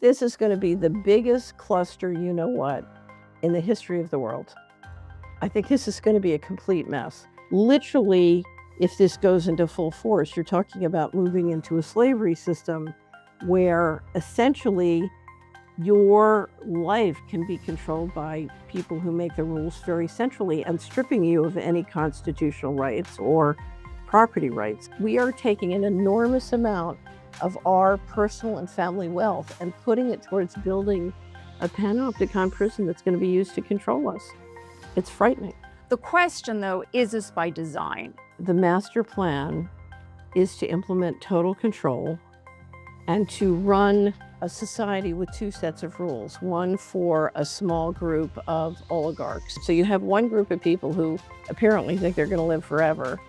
This is going to be the biggest cluster, you know what, in the history of the world. I think this is going to be a complete mess. Literally, if this goes into full force, you're talking about moving into a slavery system where essentially your life can be controlled by people who make the rules very centrally and stripping you of any constitutional rights or property rights. We are taking an enormous amount of our personal and family wealth and putting it towards building a panopticon prison that's going to be used to control us. It's frightening. The question, though, is this by design? The master plan is to implement total control and to run a society with two sets of rules, one for a small group of oligarchs. So you have one group of people who apparently think they're going to live forever,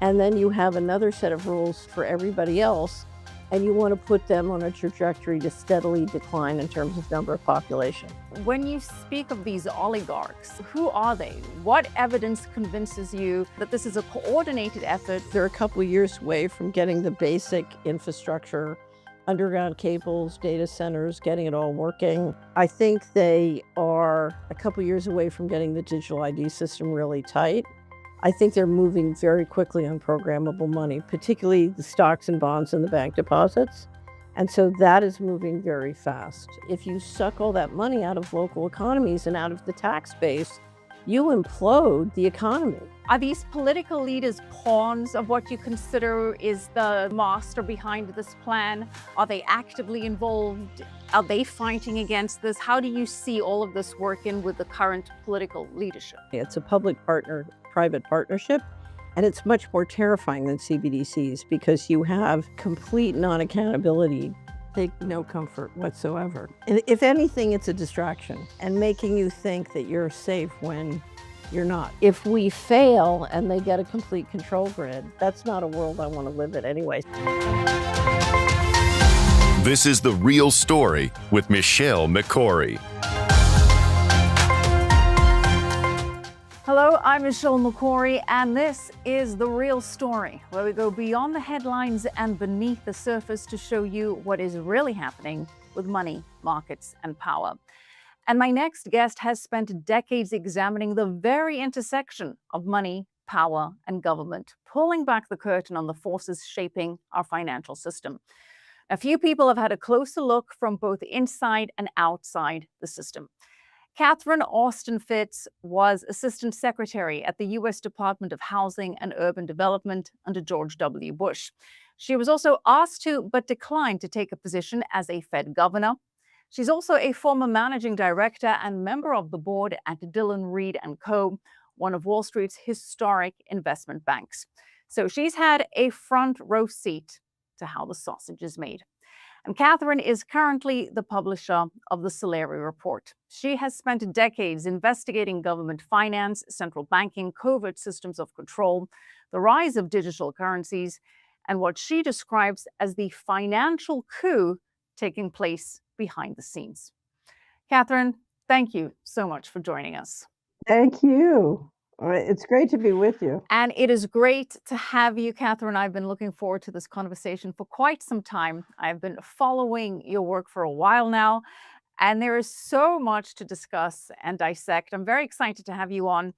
and then you have another set of rules for everybody else, and you want to put them on a trajectory to steadily decline in terms of number of population. When you speak of these oligarchs, who are they? What evidence convinces you that this is a coordinated effort? They're a couple of years away from getting the basic infrastructure, underground cables, data centers, getting it all working. I think they are a couple of years away from getting the digital ID system really tight. I think they're moving very quickly on programmable money, particularly the stocks and bonds and the bank deposits. And so that is moving very fast. If you suck all that money out of local economies and out of the tax base, you implode the economy. Are these political leaders pawns of what you consider is the master behind this plan? Are they actively involved? Are they fighting against this? How do you see all of this working with the current political leadership? It's a public-private partnership, and it's much more terrifying than CBDCs because you have complete non-accountability. Take no comfort whatsoever. And if anything, it's a distraction and making you think that you're safe when you're not. If we fail and they get a complete control grid, that's not a world I want to live in anyway. This is The Real Story with Michelle Makori. Hello, I'm Michelle Makori, and this is The Real Story, where we go beyond the headlines and beneath the surface to show you what is really happening with money, markets, and power. And my next guest has spent decades examining the very intersection of money, power, and government, pulling back the curtain on the forces shaping our financial system. A few people have had a closer look from both inside and outside the system. Catherine Austin Fitts was Assistant Secretary at the U.S. Department of Housing and Urban Development under George W. Bush. She was also asked to, but declined to take a position as a Fed governor. She's also a former managing director and member of the board at Dillon Read & Co., one of Wall Street's historic investment banks. So she's had a front row seat to how the sausage is made. And Catherine is currently the publisher of the Solari Report. She has spent decades investigating government finance, central banking, covert systems of control, the rise of digital currencies, and what she describes as the financial coup taking place behind the scenes. Catherine, thank you so much for joining us. Thank you. It's great to be with you. And it is great to have you, Catherine. I've been looking forward to this conversation for quite some time. I've been following your work for a while now, and there is so much to discuss and dissect. I'm very excited to have you on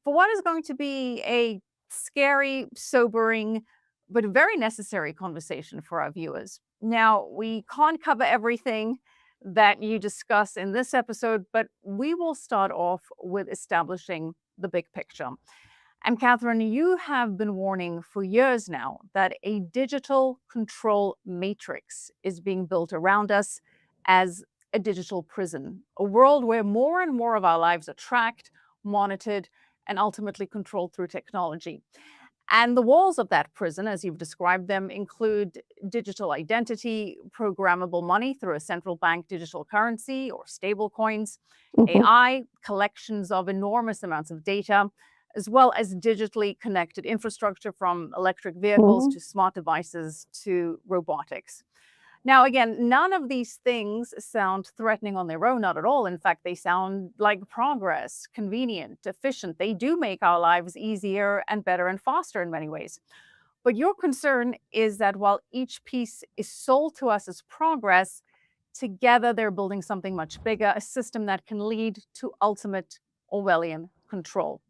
for what is going to be a scary, sobering, but very necessary conversation for our viewers. Now, we can't cover everything that you discuss in this episode, but we will start off with establishing the big picture. And Catherine, you have been warning for years now that a digital control matrix is being built around us as a digital prison, a world where more and more of our lives are tracked, monitored, and ultimately controlled through technology. And the walls of that prison, as you've described them, include digital identity, programmable money through a central bank digital currency or stablecoins, AI, collections of enormous amounts of data, as well as digitally connected infrastructure from electric vehicles to smart devices to robotics. Now, again, none of these things sound threatening on their own, not at all. In fact, they sound like progress, convenient, efficient. They do make our lives easier and better and faster in many ways. But your concern is that while each piece is sold to us as progress, Together, they're building something much bigger, a system that can lead to ultimate Orwellian control.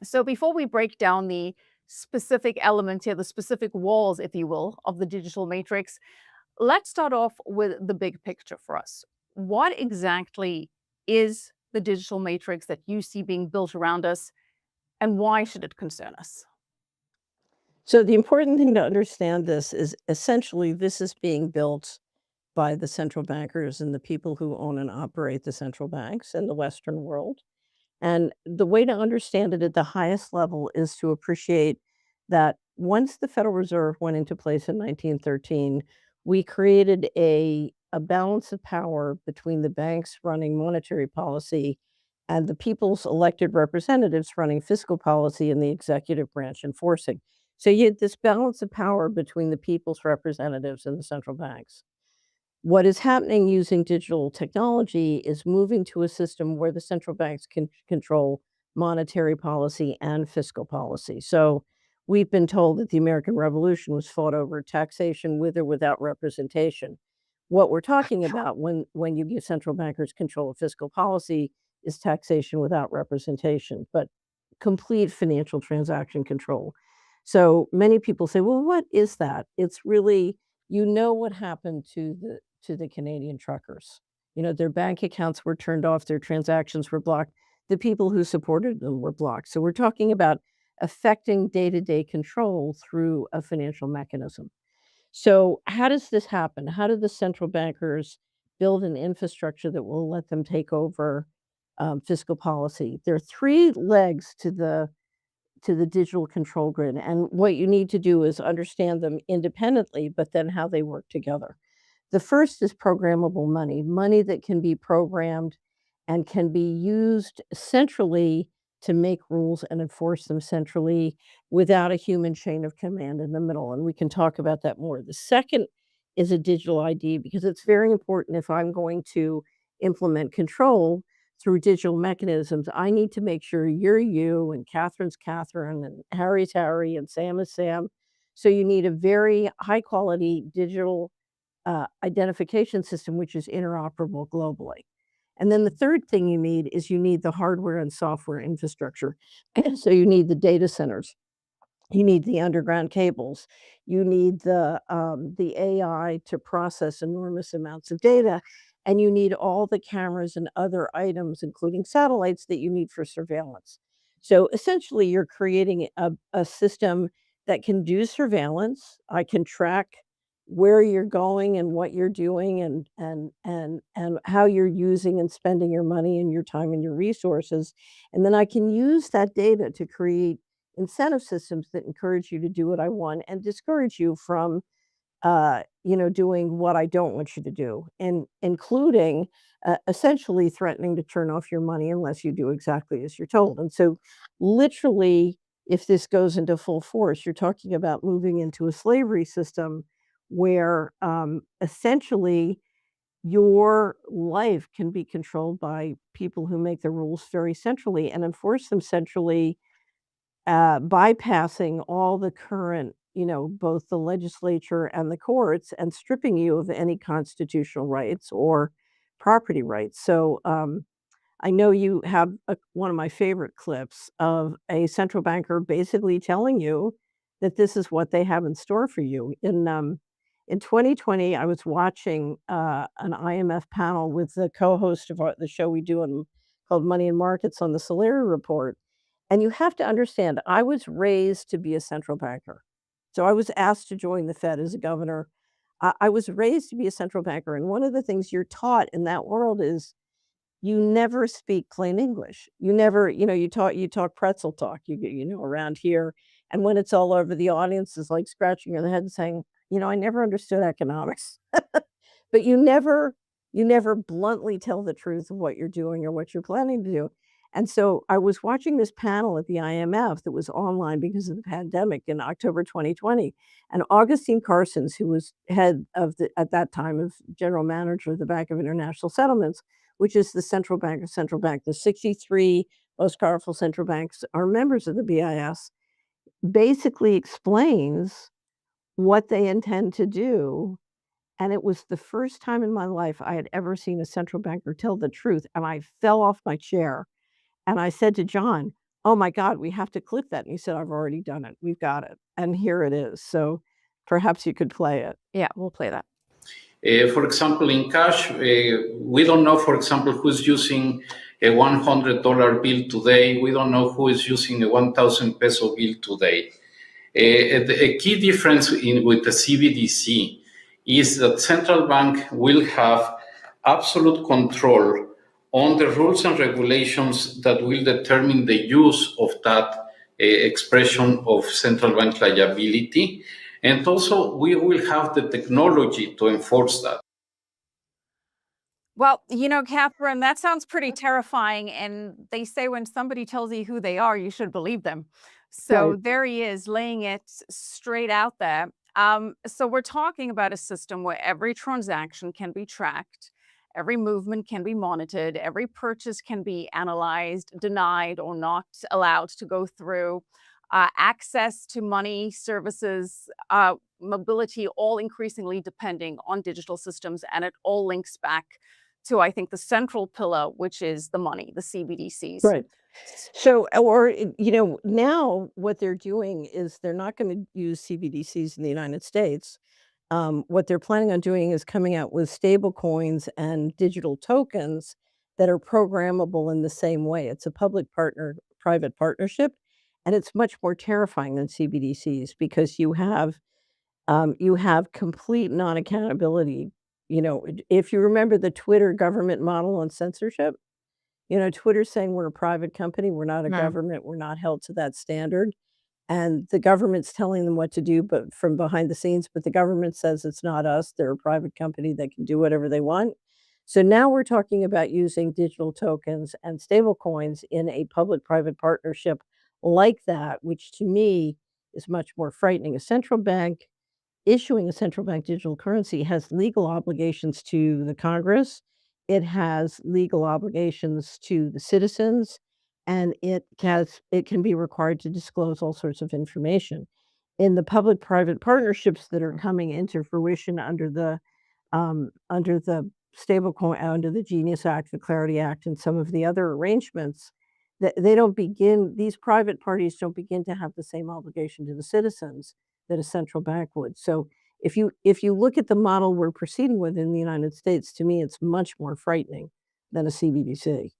So before we break down the specific elements here, the specific walls, if you will, of the digital matrix, let's start off with the big picture for us. What exactly is the digital matrix that you see being built around us, and why should it concern us? So the important thing to understand this is essentially this is being built by the central bankers and the people who own and operate the central banks in the Western world. And the way to understand it at the highest level is to appreciate that once the Federal Reserve went into place in 1913, we created a balance of power between the banks running monetary policy and the people's elected representatives running fiscal policy and the executive branch enforcing. So you had this balance of power between the people's representatives and the central banks. What is happening using digital technology is moving to a system where the central banks can control monetary policy and fiscal policy. So we've been told that the American Revolution was fought over taxation with or without representation. What we're talking about when you give central bankers control of fiscal policy is taxation without representation, but complete financial transaction control. So many people say, well, what is that? It's really, what happened to the Canadian truckers. Their bank accounts were turned off, their transactions were blocked. The people who supported them were blocked. So we're talking about affecting day-to-day control through a financial mechanism. So how does this happen? How do the central bankers build an infrastructure that will let them take over fiscal policy? There are three legs to the digital control grid, and what you need to do is understand them independently, but then how they work together. The first is programmable money, money that can be programmed and can be used centrally to make rules and enforce them centrally without a human chain of command in the middle, and we can talk about that more. The second is a digital ID because it's very important if I'm going to implement control through digital mechanisms. I need to make sure you're you and Catherine's Catherine and Harry's Harry and Sam is Sam. So you need a very high quality digital identification system, which is interoperable globally. And then the third thing you need the hardware and software infrastructure. So you need the data centers, you need the underground cables, you need the AI to process enormous amounts of data, and you need all the cameras and other items, including satellites, that you need for surveillance. So essentially, you're creating a system that can do surveillance. I can track where you're going and what you're doing and how you're using and spending your money and your time and your resources. And then I can use that data to create incentive systems that encourage you to do what I want and discourage you from, doing what I don't want you to do, and including essentially threatening to turn off your money unless you do exactly as you're told. And so, literally, if this goes into full force, you're talking about moving into a slavery system where essentially your life can be controlled by people who make the rules very centrally and enforce them centrally, bypassing all the current, both the legislature and the courts, and stripping you of any constitutional rights or property rights. So, I know you have one of my favorite clips of a central banker basically telling you that this is what they have in store for you. In 2020, I was watching an IMF panel with the co-host of the show we do called Money and Markets on the Solari Report. And you have to understand, I was raised to be a central banker. So I was asked to join the Fed as a governor. I was raised to be a central banker. And one of the things you're taught in that world is you never speak plain English. You never, you talk pretzel talk, around here. And when it's all over, the audience is like scratching their head and saying, I never understood economics. But you never bluntly tell the truth of what you're doing or what you're planning to do. And so I was watching this panel at the IMF that was online because of the pandemic in October 2020. And Augustine Carsons, who was head of at that time of general manager of the Bank of International Settlements, which is the central bank of central bank. The 63 most powerful central banks are members of the BIS, basically explains what they intend to do And it was the first time in my life I had ever seen a central banker tell the truth, and I fell off my chair, and I said to John, "Oh my god, we have to clip that," and he said, "I've already done it. We've got it." And here it is. So perhaps you could play it. Yeah, we'll play that. For example, in cash, we don't know, for example, who's using a $100 bill today. We don't know who is using a 1,000 peso bill today. A key difference with the CBDC is that central bank will have absolute control on the rules and regulations that will determine the use of that expression of central bank liability. And also, we will have the technology to enforce that. Well, Catherine, that sounds pretty terrifying. And they say when somebody tells you who they are, you should believe them. So Right. there he is, laying it straight out there. So we're talking about a system where every transaction can be tracked, every movement can be monitored, every purchase can be analyzed, denied, or not allowed to go through. Access to money, services, mobility, all increasingly depending on digital systems. And it all links back to, I think, the central pillar, which is the money, the CBDCs. Right. So, now what they're doing is they're not going to use CBDCs in the United States. What they're planning on doing is coming out with stable coins and digital tokens that are programmable in the same way. It's a public partner private partnership, and it's much more terrifying than CBDCs because you have complete non-accountability. If you remember the Twitter government model on censorship, Twitter's saying we're a private company, we're not a Mm. government, we're not held to that standard, and the government's telling them what to do, but from behind the scenes, but the government says it's not us, they're a private company that can do whatever they want. So now we're talking about using digital tokens and stable coins in a public-private partnership like that, which to me is much more frightening. A central bank issuing a central bank digital currency has legal obligations to the Congress, it has legal obligations to the citizens, and it can be required to disclose all sorts of information. In the public-private partnerships that are coming into fruition under the stablecoin under the Genius Act, the Clarity Act, and some of the other arrangements, that they don't begin these private parties don't begin to have the same obligation to the citizens that a central bank would. So if you look at the model we're proceeding with in the United States, to me, it's much more frightening than a CBDC.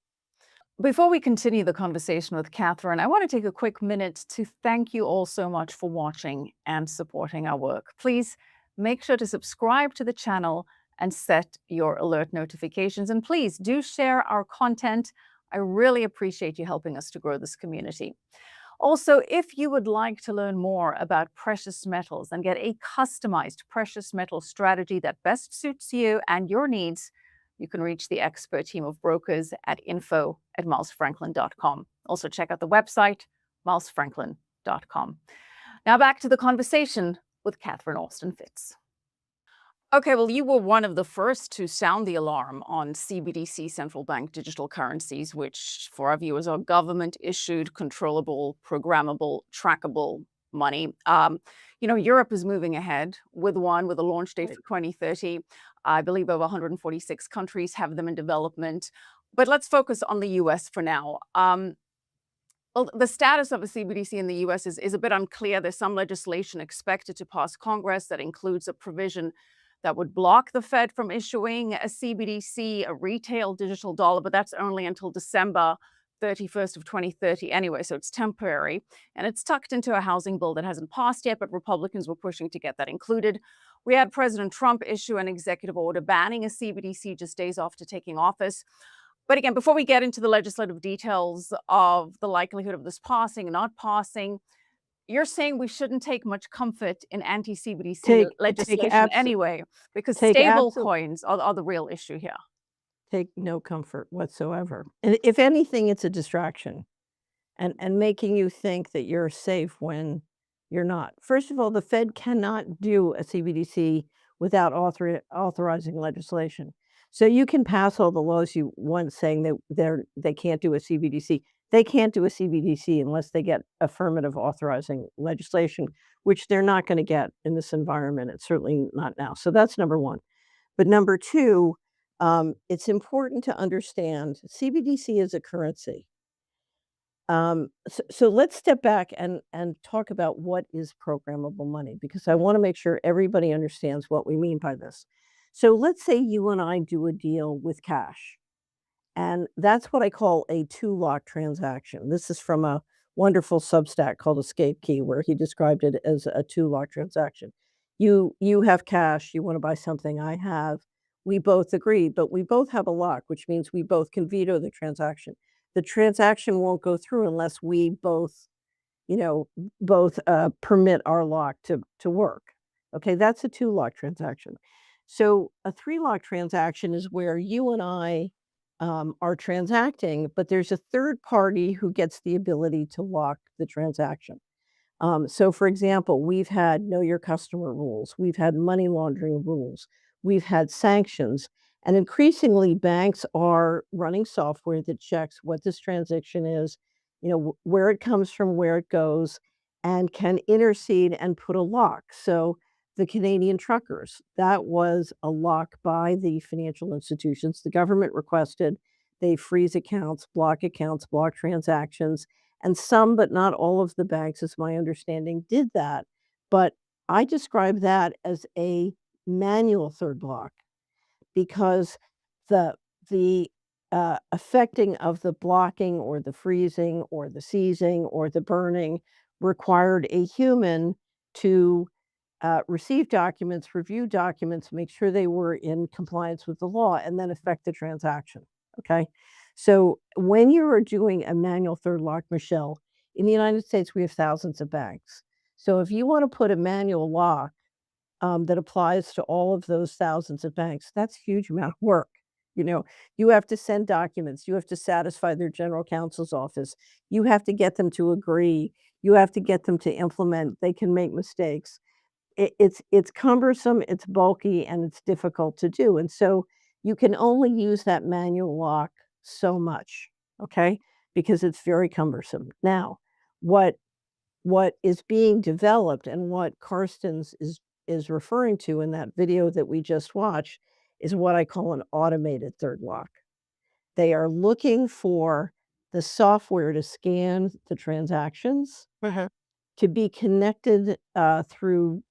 Before we continue the conversation with Catherine, I want to take a quick minute to thank you all so much for watching and supporting our work. Please make sure to subscribe to the channel and set your alert notifications. And please do share our content. I really appreciate you helping us to grow this community. Also, if you would like to learn more about precious metals and get a customized precious metal strategy that best suits you and your needs, you can reach the expert team of brokers at info@milesfranklin.com. Also, check out the website, milesfranklin.com. Now back to the conversation with Catherine Austin Fitz. Okay, well, you were one of the first to sound the alarm on CBDC central bank digital currencies, which for our viewers are government issued, controllable, programmable, trackable money. Europe is moving ahead with a launch date for 2030. I believe over 146 countries have them in development. But let's focus on the US for now. Well, the status of a CBDC in the US is a bit unclear. There's some legislation expected to pass Congress that includes a provision that would block the Fed from issuing a CBDC, a retail digital dollar, but that's only until December 31st of 2030 anyway, so it's temporary. And it's tucked into a housing bill that hasn't passed yet, but Republicans were pushing to get that included. We had President Trump issue an executive order banning a CBDC just days after taking office. But again, before we get into the legislative details of the likelihood of this passing and not passing, you're saying we shouldn't take much comfort in anti-CBDC legislation anyway, because stable coins are the real issue here. Take no comfort whatsoever. And if anything, it's a distraction and making you think that you're safe when you're not. First of all, the Fed cannot do a CBDC without authorizing legislation. So you can pass all the laws you want saying that they can't do a CBDC. They can't do a CBDC unless they get affirmative authorizing legislation, which they're not going to get in this environment. It's certainly not now. So that's number one. But number two, it's important to understand CBDC is a currency. So let's step back and talk about what is programmable money, because I want to make sure everybody understands what we mean by this. So let's say you and I do a deal with cash, and that's what I call a two-lock transaction. This is from a wonderful Substack called Escape Key, where he described it as a two-lock transaction. You have cash, you want to buy something, I have. We both agree, but we both have a lock, which means we both can veto the transaction. The transaction won't go through unless we both, permit our lock to work. Okay, that's a two-lock transaction. So a three-lock transaction is where you and I are transacting, but there's a third party who gets the ability to lock the transaction. So, for example, we've had know your customer rules, we've had money laundering rules, we've had sanctions, and increasingly banks are running software that checks what this transaction is, where it comes from, where it goes, and can intercede and put a lock. So, the Canadian truckers, that was a lock by the financial institutions. The government requested they freeze accounts, block transactions, and some, but not all of the banks, as my understanding, did that. But I describe that as a manual third lock, because the the affecting of the blocking or the freezing or the seizing or the burning required a human to receive documents, review documents, make sure they were in compliance with the law, and then affect the transaction. Okay. So when you are doing a manual third lock, Michelle, in the United States, we have thousands of banks. So if you want to put a manual lock that applies to all of those thousands of banks, that's a huge amount of work. You have to send documents, you have to satisfy their general counsel's office, you have to get them to agree, you have to get them to implement. They can make mistakes. It's cumbersome, it's bulky, and it's difficult to do, and so you can only use that manual lock so much, okay? Because it's very cumbersome. Now, what is being developed and what Karsten's is referring to in that video that we just watched is what I call an automated third lock. They are looking for the software to scan the transactions, to be connected through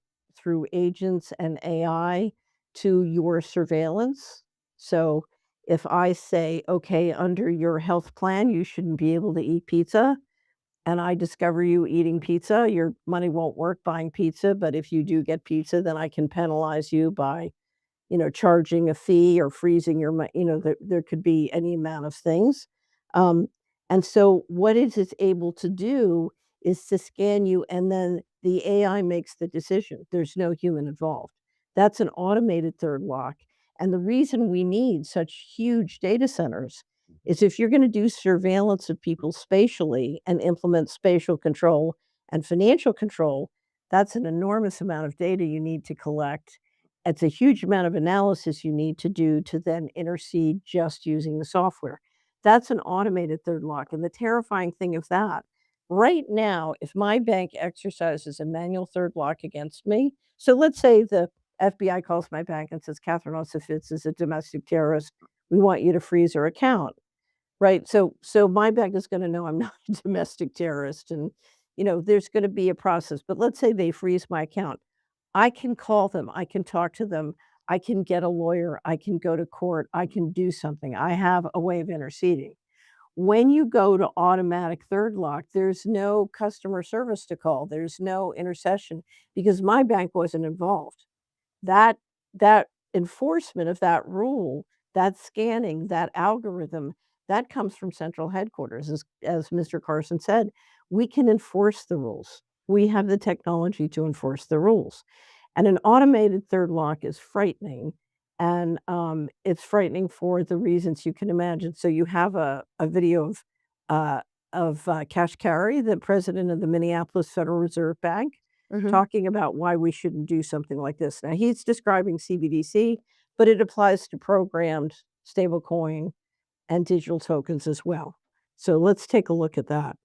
agents and AI to your surveillance. So if I say, okay, under your health plan, you shouldn't be able to eat pizza, and I discover you eating pizza, your money won't work buying pizza. But if you do get pizza, then I can penalize you by charging a fee or freezing your money. There could be any amount of things. Um, and so what it is able to do is to scan you, and then the AI makes the decision. There's no human involved. That's an automated third lock. And the reason we need such huge data centers is if you're going to do surveillance of people spatially and implement spatial control and financial control, that's an enormous amount of data you need to collect. It's a huge amount of analysis you need to do to then intercede just using the software. That's an automated third lock. And the terrifying thing of that, right now, if my bank exercises a manual third lock against me, so let's say the FBI calls my bank and says, Catherine Osifitz is a domestic terrorist. We want you to freeze her account. Right? So my bank is gonna know I'm not a domestic terrorist, and, there's gonna be a process. But let's say they freeze my account. I can call them, I can talk to them, I can get a lawyer, I can go to court, I can do something. I have a way of interceding. When you go to automatic third lock, there's no customer service to call, there's no intercession, because my bank wasn't involved. That enforcement of that rule, that scanning, that algorithm, that comes from central headquarters. As Mr. Carson said, we can enforce the rules. We have the technology to enforce the rules. And an automated third lock is frightening, and it's frightening for the reasons you can imagine. So you have a video of Cash Carey, the president of the Minneapolis Federal Reserve Bank, talking about why we shouldn't do something like this. Now, he's describing CBDC, but it applies to programmed stablecoin and digital tokens as well. So let's take a look at that.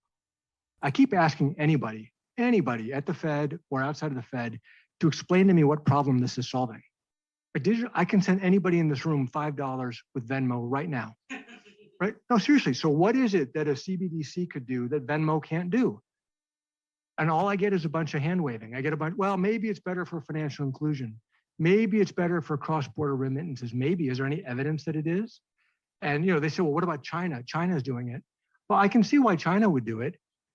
I keep asking anybody at the Fed or outside of the Fed to explain to me what problem this is solving. I can send anybody in this room $5 with Venmo right now. Right? No, seriously. So what is it that a CBDC could do that Venmo can't do? And all I get is a bunch of hand waving. I get a bunch, well, maybe it's better for financial inclusion. Maybe it's better for cross-border remittances. Maybe. Is there any evidence that it is? And they say, well, what about China? China's doing it. Well, I can see why China would do it.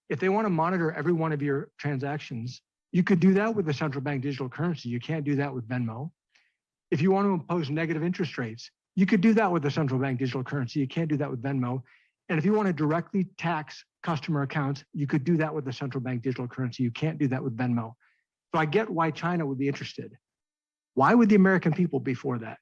If they want to monitor every one of your transactions, you could do that with the central bank digital currency. You can't do that with Venmo. If you want to impose negative interest rates, you could do that with the central bank digital currency. You can't do that with Venmo. And if you want to directly tax customer accounts, you could do that with the central bank digital currency. You can't do that with Venmo. So I get why China would be interested. Why would the American people be for that?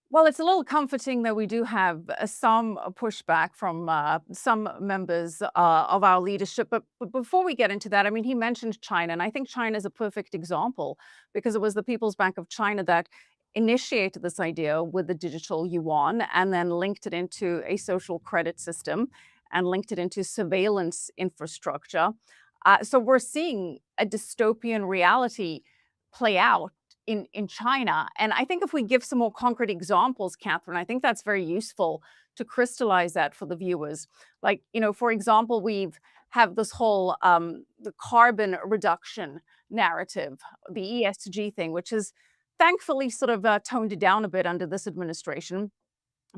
Well, it's a little comforting that we do have some pushback from some members of our leadership. But before we get into that, I mean, he mentioned China, and I think China is a perfect example because it was the People's Bank of China that initiated this idea with the digital yuan and then linked it into a social credit system and linked it into surveillance infrastructure. So we're seeing a dystopian reality play out in China. And I think if we give some more concrete examples, Catherine, I think that's very useful to crystallize that for the viewers. Like, for example, we've have this whole the carbon reduction narrative, the ESG thing, which is thankfully sort of toned down a bit under this administration.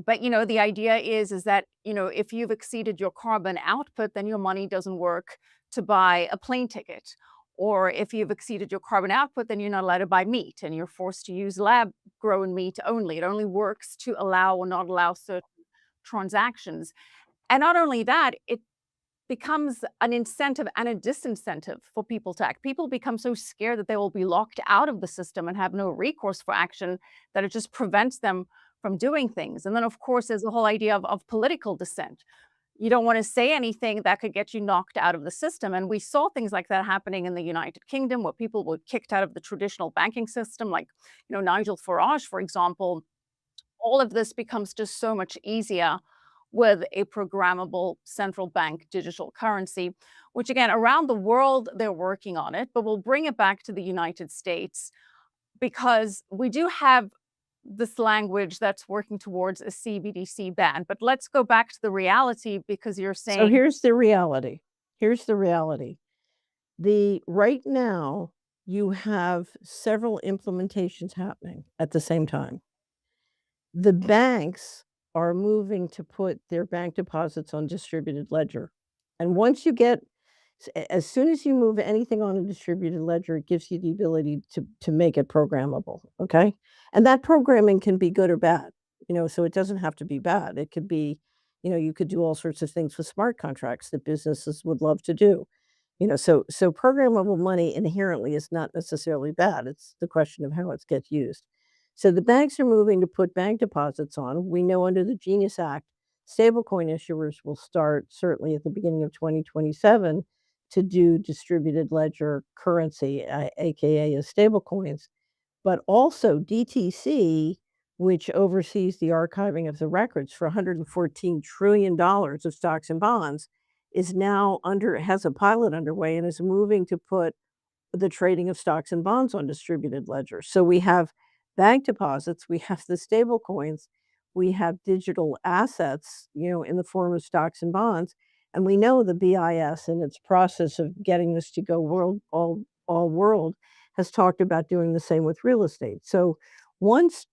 But the idea is that if you've exceeded your carbon output, then your money doesn't work to buy a plane ticket. Or if you've exceeded your carbon output, then you're not allowed to buy meat and you're forced to use lab-grown meat only. It only works to allow or not allow certain transactions. And not only that, it becomes an incentive and a disincentive for people to act. People become so scared that they will be locked out of the system and have no recourse for action that it just prevents them from doing things. And then, of course, there's the whole idea of political dissent. You don't want to say anything that could get you knocked out of the system. And we saw things like that happening in the United Kingdom where people were kicked out of the traditional banking system, like, Nigel Farage, for example. All of this becomes just so much easier with a programmable central bank digital currency, which again, around the world, they're working on it, but we'll bring it back to the United States because we do have this language that's working towards a CBDC ban. But let's go back to the reality because you're saying... So here's the reality. Right now, you have several implementations happening at the same time. The banks are moving to put their bank deposits on distributed ledger. And once you get, as soon as you move anything on a distributed ledger, it gives you the ability to make it programmable, okay? And that programming can be good or bad, so it doesn't have to be bad. It could be, you could do all sorts of things with smart contracts that businesses would love to do. So programmable money inherently is not necessarily bad. It's the question of how it gets used. So the banks are moving to put bank deposits on. We know under the Genius Act, stablecoin issuers will start certainly at the beginning of 2027 to do distributed ledger currency, aka as stablecoins. But also DTC, which oversees the archiving of the records for $114 trillion of stocks and bonds, is now has a pilot underway and is moving to put the trading of stocks and bonds on distributed ledger. So we have bank deposits, we have the stable coins, we have digital assets, in the form of stocks and bonds. And we know the BIS in its process of getting this to go all world has talked about doing the same with real estate. So once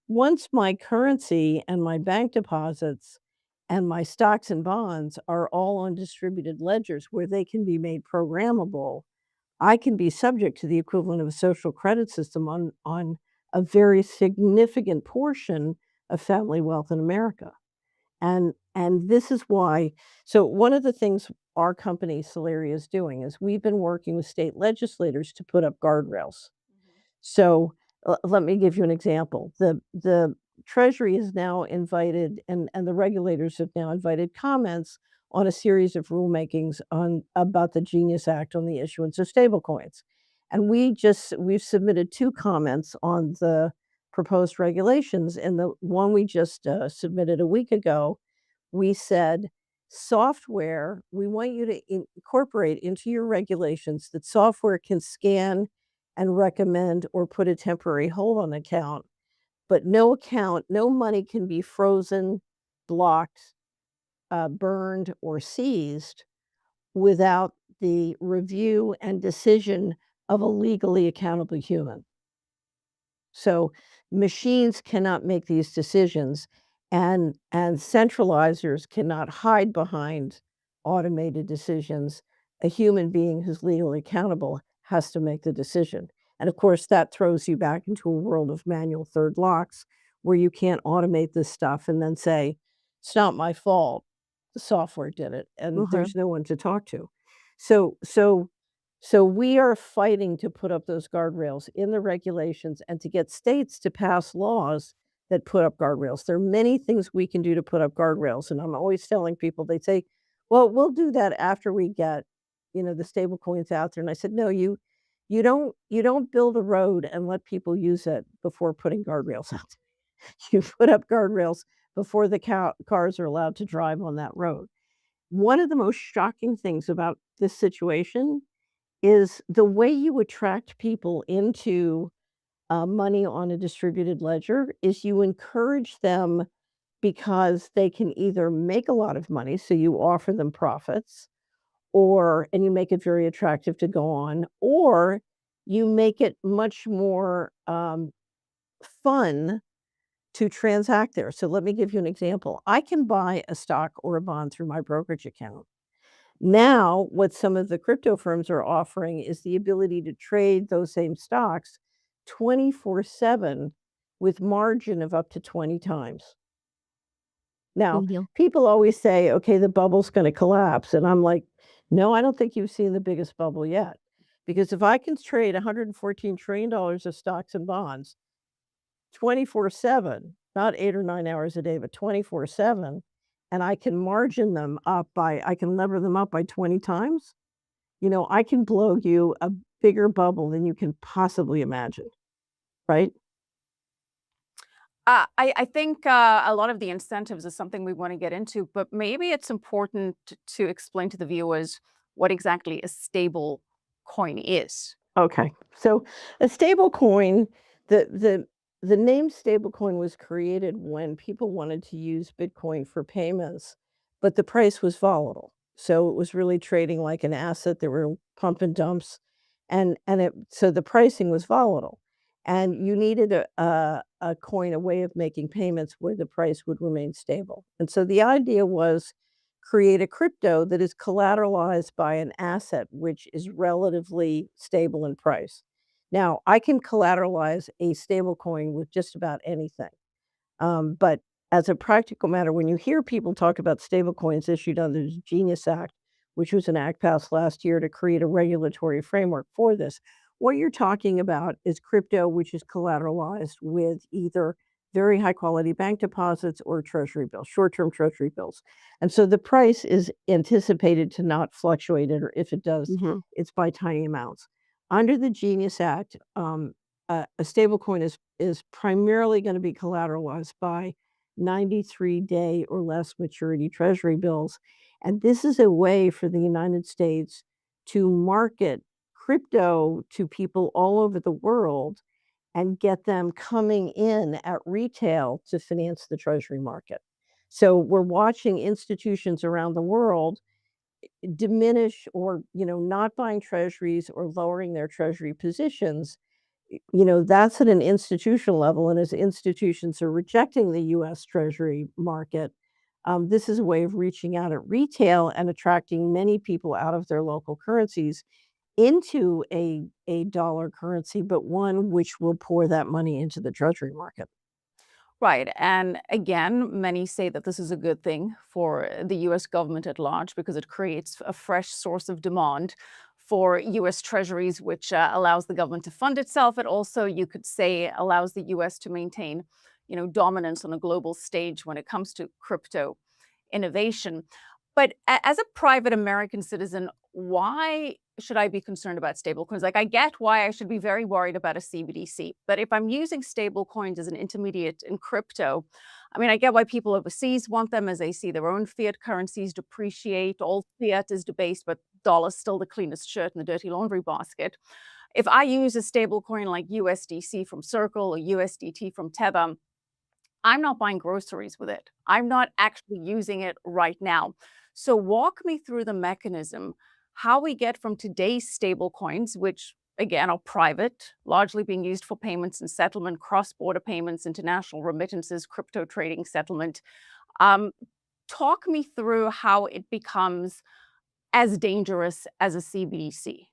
my currency and my bank deposits and my stocks and bonds are all on distributed ledgers where they can be made programmable, I can be subject to the equivalent of a social credit system on a very significant portion of family wealth in America. And this is why, so one of the things our company, Solari, is doing is we've been working with state legislators to put up guardrails. So let me give you an example. The Treasury is now invited, and the regulators have now invited comments on a series of rulemakings about the Genius Act on the issuance of stablecoins. And we've submitted 2 comments on the proposed regulations, and the one we just submitted a week ago we said, software, we want you to incorporate into your regulations that software can scan and recommend or put a temporary hold on account, but no account, no money can be frozen, blocked, burned, or seized without the review and decision of a legally accountable human. So machines cannot make these decisions, and centralizers cannot hide behind automated decisions. A human being who's legally accountable has to make the decision. And of course, that throws you back into a world of manual third locks where you can't automate this stuff and then say, it's not my fault. The software did it, and there's no one to talk to. So we are fighting to put up those guardrails in the regulations and to get states to pass laws that put up guardrails. There are many things we can do to put up guardrails, and I'm always telling people, they say, "Well, we'll do that after we get, the stable coins out there." And I said, "No, you don't build a road and let people use it before putting guardrails out. You put up guardrails before the cars are allowed to drive on that road." One of the most shocking things about this situation is the way you attract people into money on a distributed ledger is you encourage them because they can either make a lot of money, so you offer them profits, and you make it very attractive to go on, or you make it much more fun to transact there. So let me give you an example. I can buy a stock or a bond through my brokerage account. Now, what some of the crypto firms are offering is the ability to trade those same stocks 24/7 with margin of up to 20 times. Now, Big deal. people always say, okay, the bubble's going to collapse. And I'm like, no, I don't think you've seen the biggest bubble yet. Because if I can trade $114 trillion of stocks and bonds 24/7, not 8 or 9 hours a day, but 24/7, and I can I can lever them up by 20 times, I can blow you a bigger bubble than you can possibly imagine, right? I think a lot of the incentives is something we want to get into, but maybe it's important to explain to the viewers what exactly a stable coin is. Okay. So a stable coin, the name stablecoin was created when people wanted to use Bitcoin for payments, but the price was volatile. So it was really trading like an asset. There were pump and dumps, so the pricing was volatile, and you needed a coin, a way of making payments where the price would remain stable. And so the idea was create a crypto that is collateralized by an asset which is relatively stable in price. Now, I can collateralize a stable coin with just about anything. But as a practical matter, when you hear people talk about stable coins issued under the Genius Act, which was an act passed last year to create a regulatory framework for this, what you're talking about is crypto, which is collateralized with either very high quality bank deposits or treasury bills, short-term treasury bills. And so the price is anticipated to not fluctuate, or if it does, it's by tiny amounts. Under the Genius Act, a stablecoin is primarily going to be collateralized by 93-day or less maturity treasury bills. And this is a way for the United States to market crypto to people all over the world and get them coming in at retail to finance the treasury market. So we're watching institutions around the world diminish or, not buying treasuries or lowering their treasury positions. That's at an institutional level. And as institutions are rejecting the US Treasury market, this is a way of reaching out at retail and attracting many people out of their local currencies into a dollar currency, but one which will pour that money into the treasury market. Right. And again, many say that this is a good thing for the US government at large because it creates a fresh source of demand for US treasuries, which allows the government to fund itself. It also, you could say, allows the US to maintain, dominance on a global stage when it comes to crypto innovation. But as a private American citizen, why should I be concerned about stablecoins? Like, I get why I should be very worried about a CBDC, but if I'm using stablecoins as an intermediate in crypto, I mean, I get why people overseas want them as they see their own fiat currencies depreciate. All fiat is debased, but dollar's still the cleanest shirt in the dirty laundry basket. If I use a stablecoin like USDC from Circle or USDT from Tether, I'm not buying groceries with it. I'm not actually using it right now. So walk me through the mechanism, how we get from today's stable coins, which again are private, largely being used for payments and settlement, cross-border payments, international remittances, crypto trading settlement. Um, Talk me through how it becomes as dangerous as a CBDC.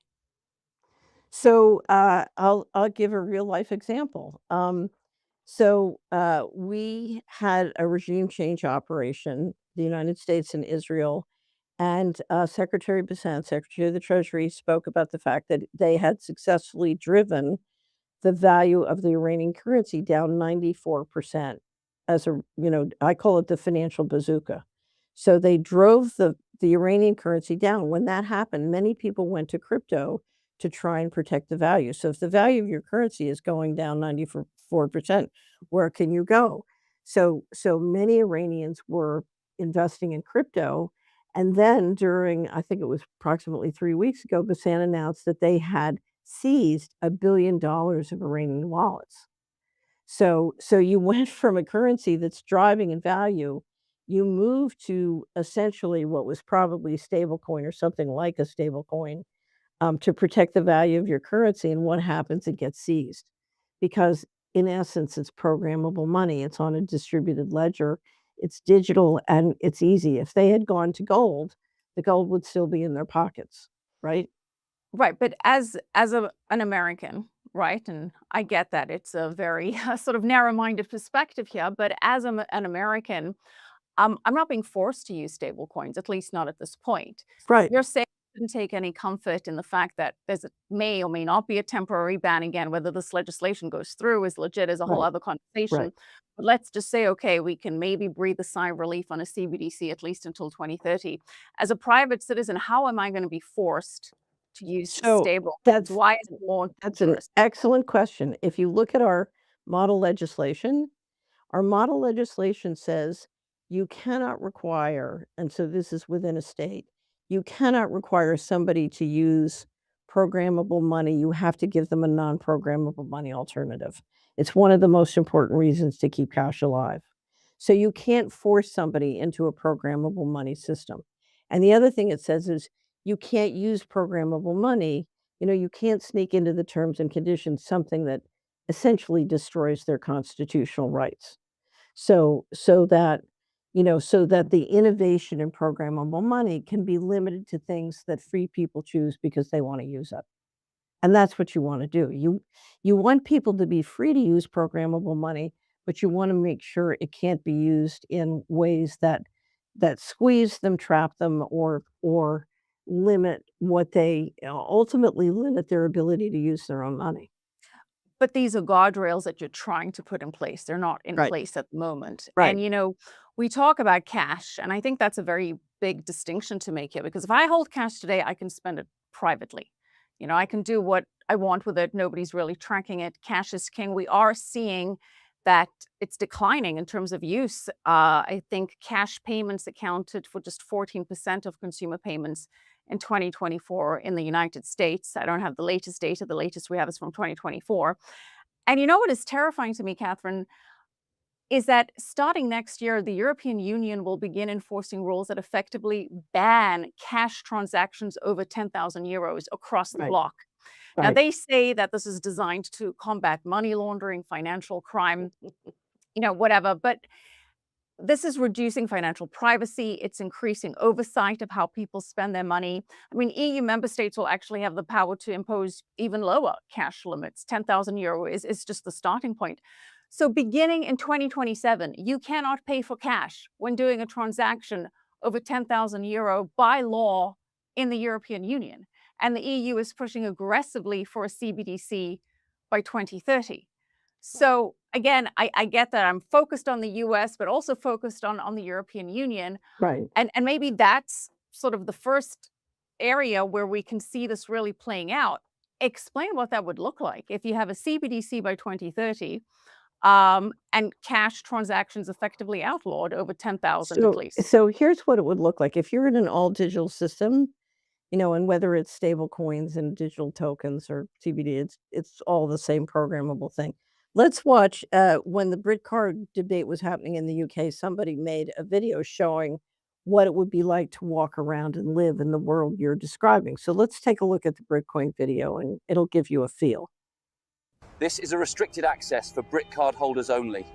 So I'll give a real life example. We had a regime change operation, the United States and Israel, and Secretary Bessent, Secretary of the Treasury, spoke about the fact that they had successfully driven the value of the Iranian currency down 94% as a, I call it the financial bazooka. So they drove the Iranian currency down. When that happened, many people went to crypto to try and protect the value. So if the value of your currency is going down 94%, where can you go? So many Iranians were investing in crypto. And then during, I think it was approximately 3 weeks ago, Basan announced that they had seized $1 billion of Iranian wallets. So you went from a currency that's driving in value, you move to essentially what was probably a stable coin or something like a stable coin, to protect the value of your currency, and what happens? It gets seized. Because in essence, it's programmable money, it's on a distributed ledger, it's digital, and it's easy. If they had gone to gold, the gold would still be in their pockets, right? Right, but an American, right? And I get that it's a very sort of narrow-minded perspective here, but as an American, I'm not being forced to use stable coins, at least not at this point. Right, You're saying I shouldn't take any comfort in the fact that may or may not be a temporary ban. Again, whether this legislation goes through is legit is a whole right, other right. conversation. But let's just say, okay, we can maybe breathe a sigh of relief on a CBDC at least until 2030. As a private citizen, how am I going to be forced to use So stable coins? that's Why is it more that's an dangerous? excellent question. If you look at model legislation, our model legislation says you cannot require, and so this is within a state, you cannot require somebody to use programmable money. You have to give them a non-programmable money alternative. It's one of the most important reasons to keep cash alive. So you can't force somebody into a programmable money system. And the other thing it says is you can't use programmable money. You can't sneak into the terms and conditions something that essentially destroys their constitutional rights. So that the innovation in programmable money can be limited to things that free people choose because they want to use it. And that's what you want to do. You want people to be free to use programmable money, but you want to make sure it can't be used in ways that squeeze them, trap them, or limit what they ultimately limit their ability to use their own money. But these are guardrails that you're trying to put in place. They're not in Right. place at the moment. Right. And, we talk about cash, and I think that's a very big distinction to make here because if I hold cash today, I can spend it privately. I can do what I want with it. Nobody's really tracking it. Cash is king. We are seeing that it's declining in terms of use. I think cash payments accounted for just 14% of consumer payments in 2024 in the United States. I don't have the latest data. The latest we have is from 2024. And you know what is terrifying to me, Catherine, is that starting next year, the European Union will begin enforcing rules that effectively ban cash transactions over 10,000 euros across the Right. bloc. Now, Right. they say that this is designed to combat money laundering, financial crime, whatever. But this is reducing financial privacy. It's increasing oversight of how people spend their money. I mean, EU member states will actually have the power to impose even lower cash limits. 10,000 euro is just the starting point. So beginning in 2027, you cannot pay for cash when doing a transaction over 10,000 euro by law in the European Union. And the EU is pushing aggressively for a CBDC by 2030. So again, I get that I'm focused on the US, but also focused on the European Union. Right. And maybe that's sort of the first area where we can see this really playing out. Explain what that would look like if you have a CBDC by 2030, and cash transactions effectively outlawed over 10,000 at So, least. so here's what it would look like if you're in an all digital system, and whether it's stable coins and digital tokens or CBD, it's all the same programmable thing. Let's watch when the Brit card debate was happening in the UK, somebody made a video showing what it would be like to walk around and live in the world you're describing. So let's take a look at the Britcoin video and it'll give you a feel. This is a restricted access for Brit card holders only.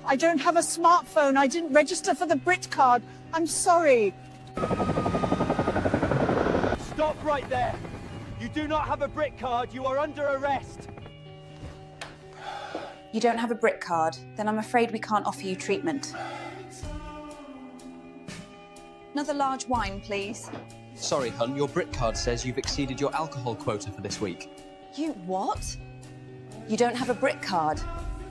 I don't have a smartphone. I didn't register for the Brit card. I'm sorry. Stop right there. You do not have a Brit card. You are under arrest. You don't have a Brit card? Then I'm afraid we can't offer you treatment. Another large wine, please. Sorry, hun, your Brit card says you've exceeded your alcohol quota for this week. You what? You don't have a Brit card?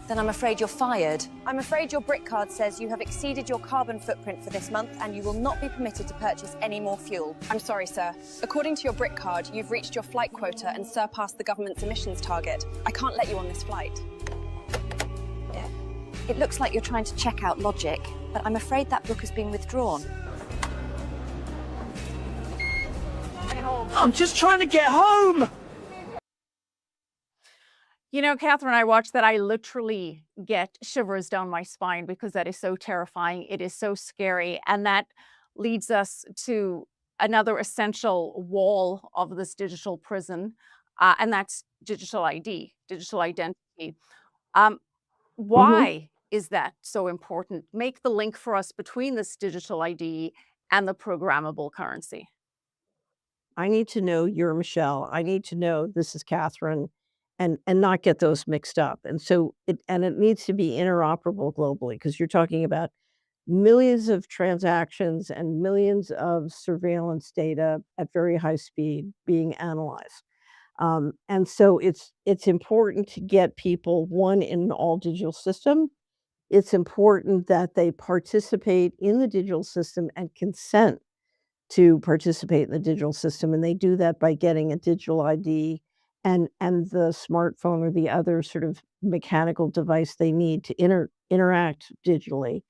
Then I'm afraid you're fired. I'm afraid your Brit card says you have exceeded your carbon footprint for this month and you will not be permitted to purchase any more fuel. I'm sorry, sir. According to your Brit card, you've reached your flight quota and surpassed the government's emissions target. I can't let you on this flight. It looks like you're trying to check out logic, but I'm afraid that book has been withdrawn. I'm just trying to get home. You know, Catherine, I watched that. I literally get shivers down my spine because that is so terrifying. It is so scary. And that leads us to another essential wall of this digital prison, and that's digital ID, digital identity. Why is that so important? Make the link for us between this digital ID and the programmable currency. I need to know you're Michelle. I need to know this is Catherine and not get those mixed up. And so it needs to be interoperable globally because you're talking about millions of transactions and millions of surveillance data at very high speed being analyzed. And so it's important to get people, one, in an all digital system. It's important that they participate in the digital system and consent to participate in the digital system, and they do that by getting a digital ID and the smartphone or the other sort of mechanical device they need to interact digitally.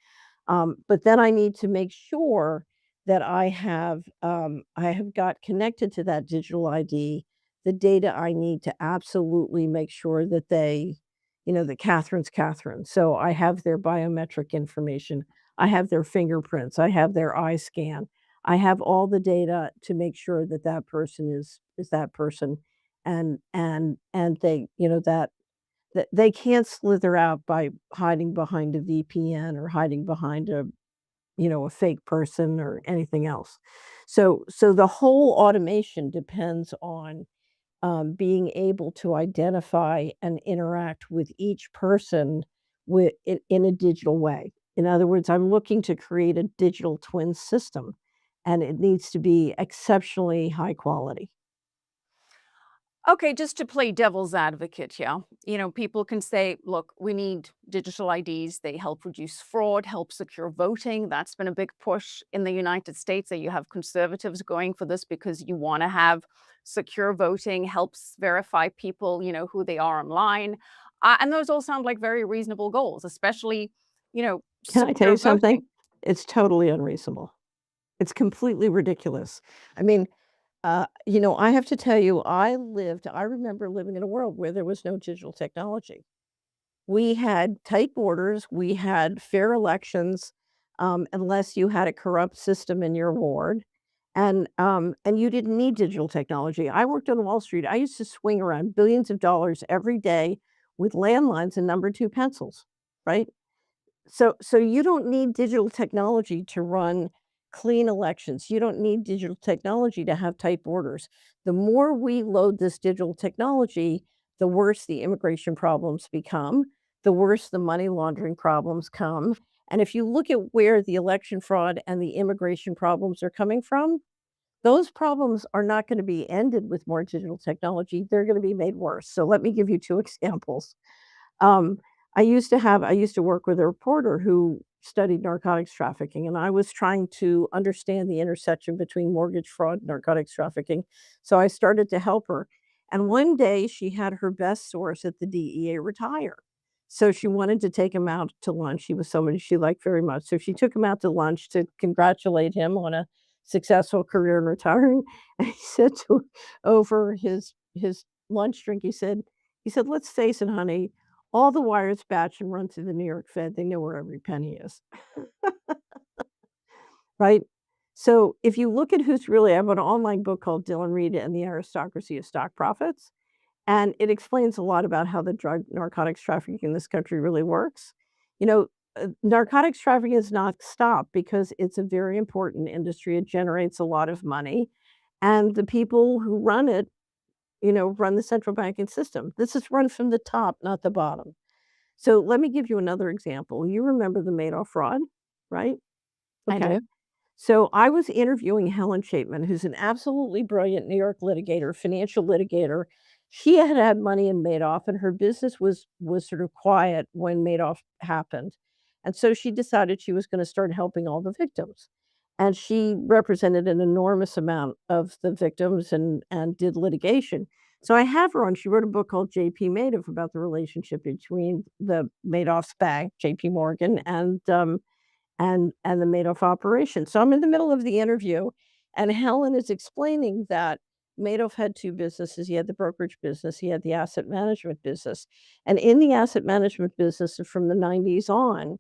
But then I need to make sure that I have got connected to that digital ID the data I need to absolutely make sure that that Catherine's Catherine. So I have their biometric information, I have their fingerprints, I have their eye scan. I have all the data to make sure that that person is that person, and they that they can't slither out by hiding behind a VPN or hiding behind a fake person or anything else. So the whole automation depends on being able to identify and interact with each person in a digital way. In other words, I'm looking to create a digital twin system, and it needs to be exceptionally high quality. Okay, just to play devil's advocate here, people can say, look, we need digital IDs. They help reduce fraud, help secure voting. That's been a big push in the United States, that you have conservatives going for this because you want to have secure voting, helps verify people, who they are online. And those all sound like very reasonable goals, especially, Can I tell secure you something? voting. It's totally unreasonable. It's completely ridiculous. I mean, I have to tell you, I remember living in a world where there was no digital technology. We had tight borders, we had fair elections, unless you had a corrupt system in your ward, and you didn't need digital technology. I worked on Wall Street. I used to swing around billions of dollars every day with landlines and number 2 pencils, right? So you don't need digital technology to run clean elections. You don't need digital technology to have tight borders. The more we load this digital technology, the worse the immigration problems become, the worse the money laundering problems come. And if you look at where the election fraud and the immigration problems are coming from, Those problems are not going to be ended with more digital technology. They're going to be made worse. So let me give you two examples. Um, I used to work with a reporter who studied narcotics trafficking, and I was trying to understand the intersection between mortgage fraud and narcotics trafficking. So I started to help her. And one day she had her best source at the DEA retire. So she wanted to take him out to lunch. He was somebody she liked very much. So she took him out to lunch to congratulate him on a successful career in retiring. And he said to her over his lunch drink, he said, "Let's face it, honey, all the wires batch and run through the New York Fed. They know where every penny is." Right? So if you look at who's really I have an online book called Dylan Reed and the Aristocracy of Stock Profits, and it explains a lot about how the drug narcotics trafficking in this country really works. You know, narcotics trafficking is not stopped because it's a very important industry. It generates a lot of money, and the people who run it, run the central banking system. This is run from the top, not the bottom. So let me give you another example. You remember the Madoff fraud, right? I Okay. do. So I was interviewing Helen Chapman, who's an absolutely brilliant New York litigator, financial litigator. She had had money in Madoff, and her business was sort of quiet when Madoff happened. And so she decided she was going to start helping all the victims. And she represented an enormous amount of the victims and did litigation. So I have her on. She wrote a book called J.P. Madoff about the relationship between the Madoff's bank, J.P. Morgan, and the Madoff operation. So I'm in the middle of the interview, and Helen is explaining that Madoff had two businesses. He had the brokerage business, he had the asset management business. And in the asset management business from the 90s on,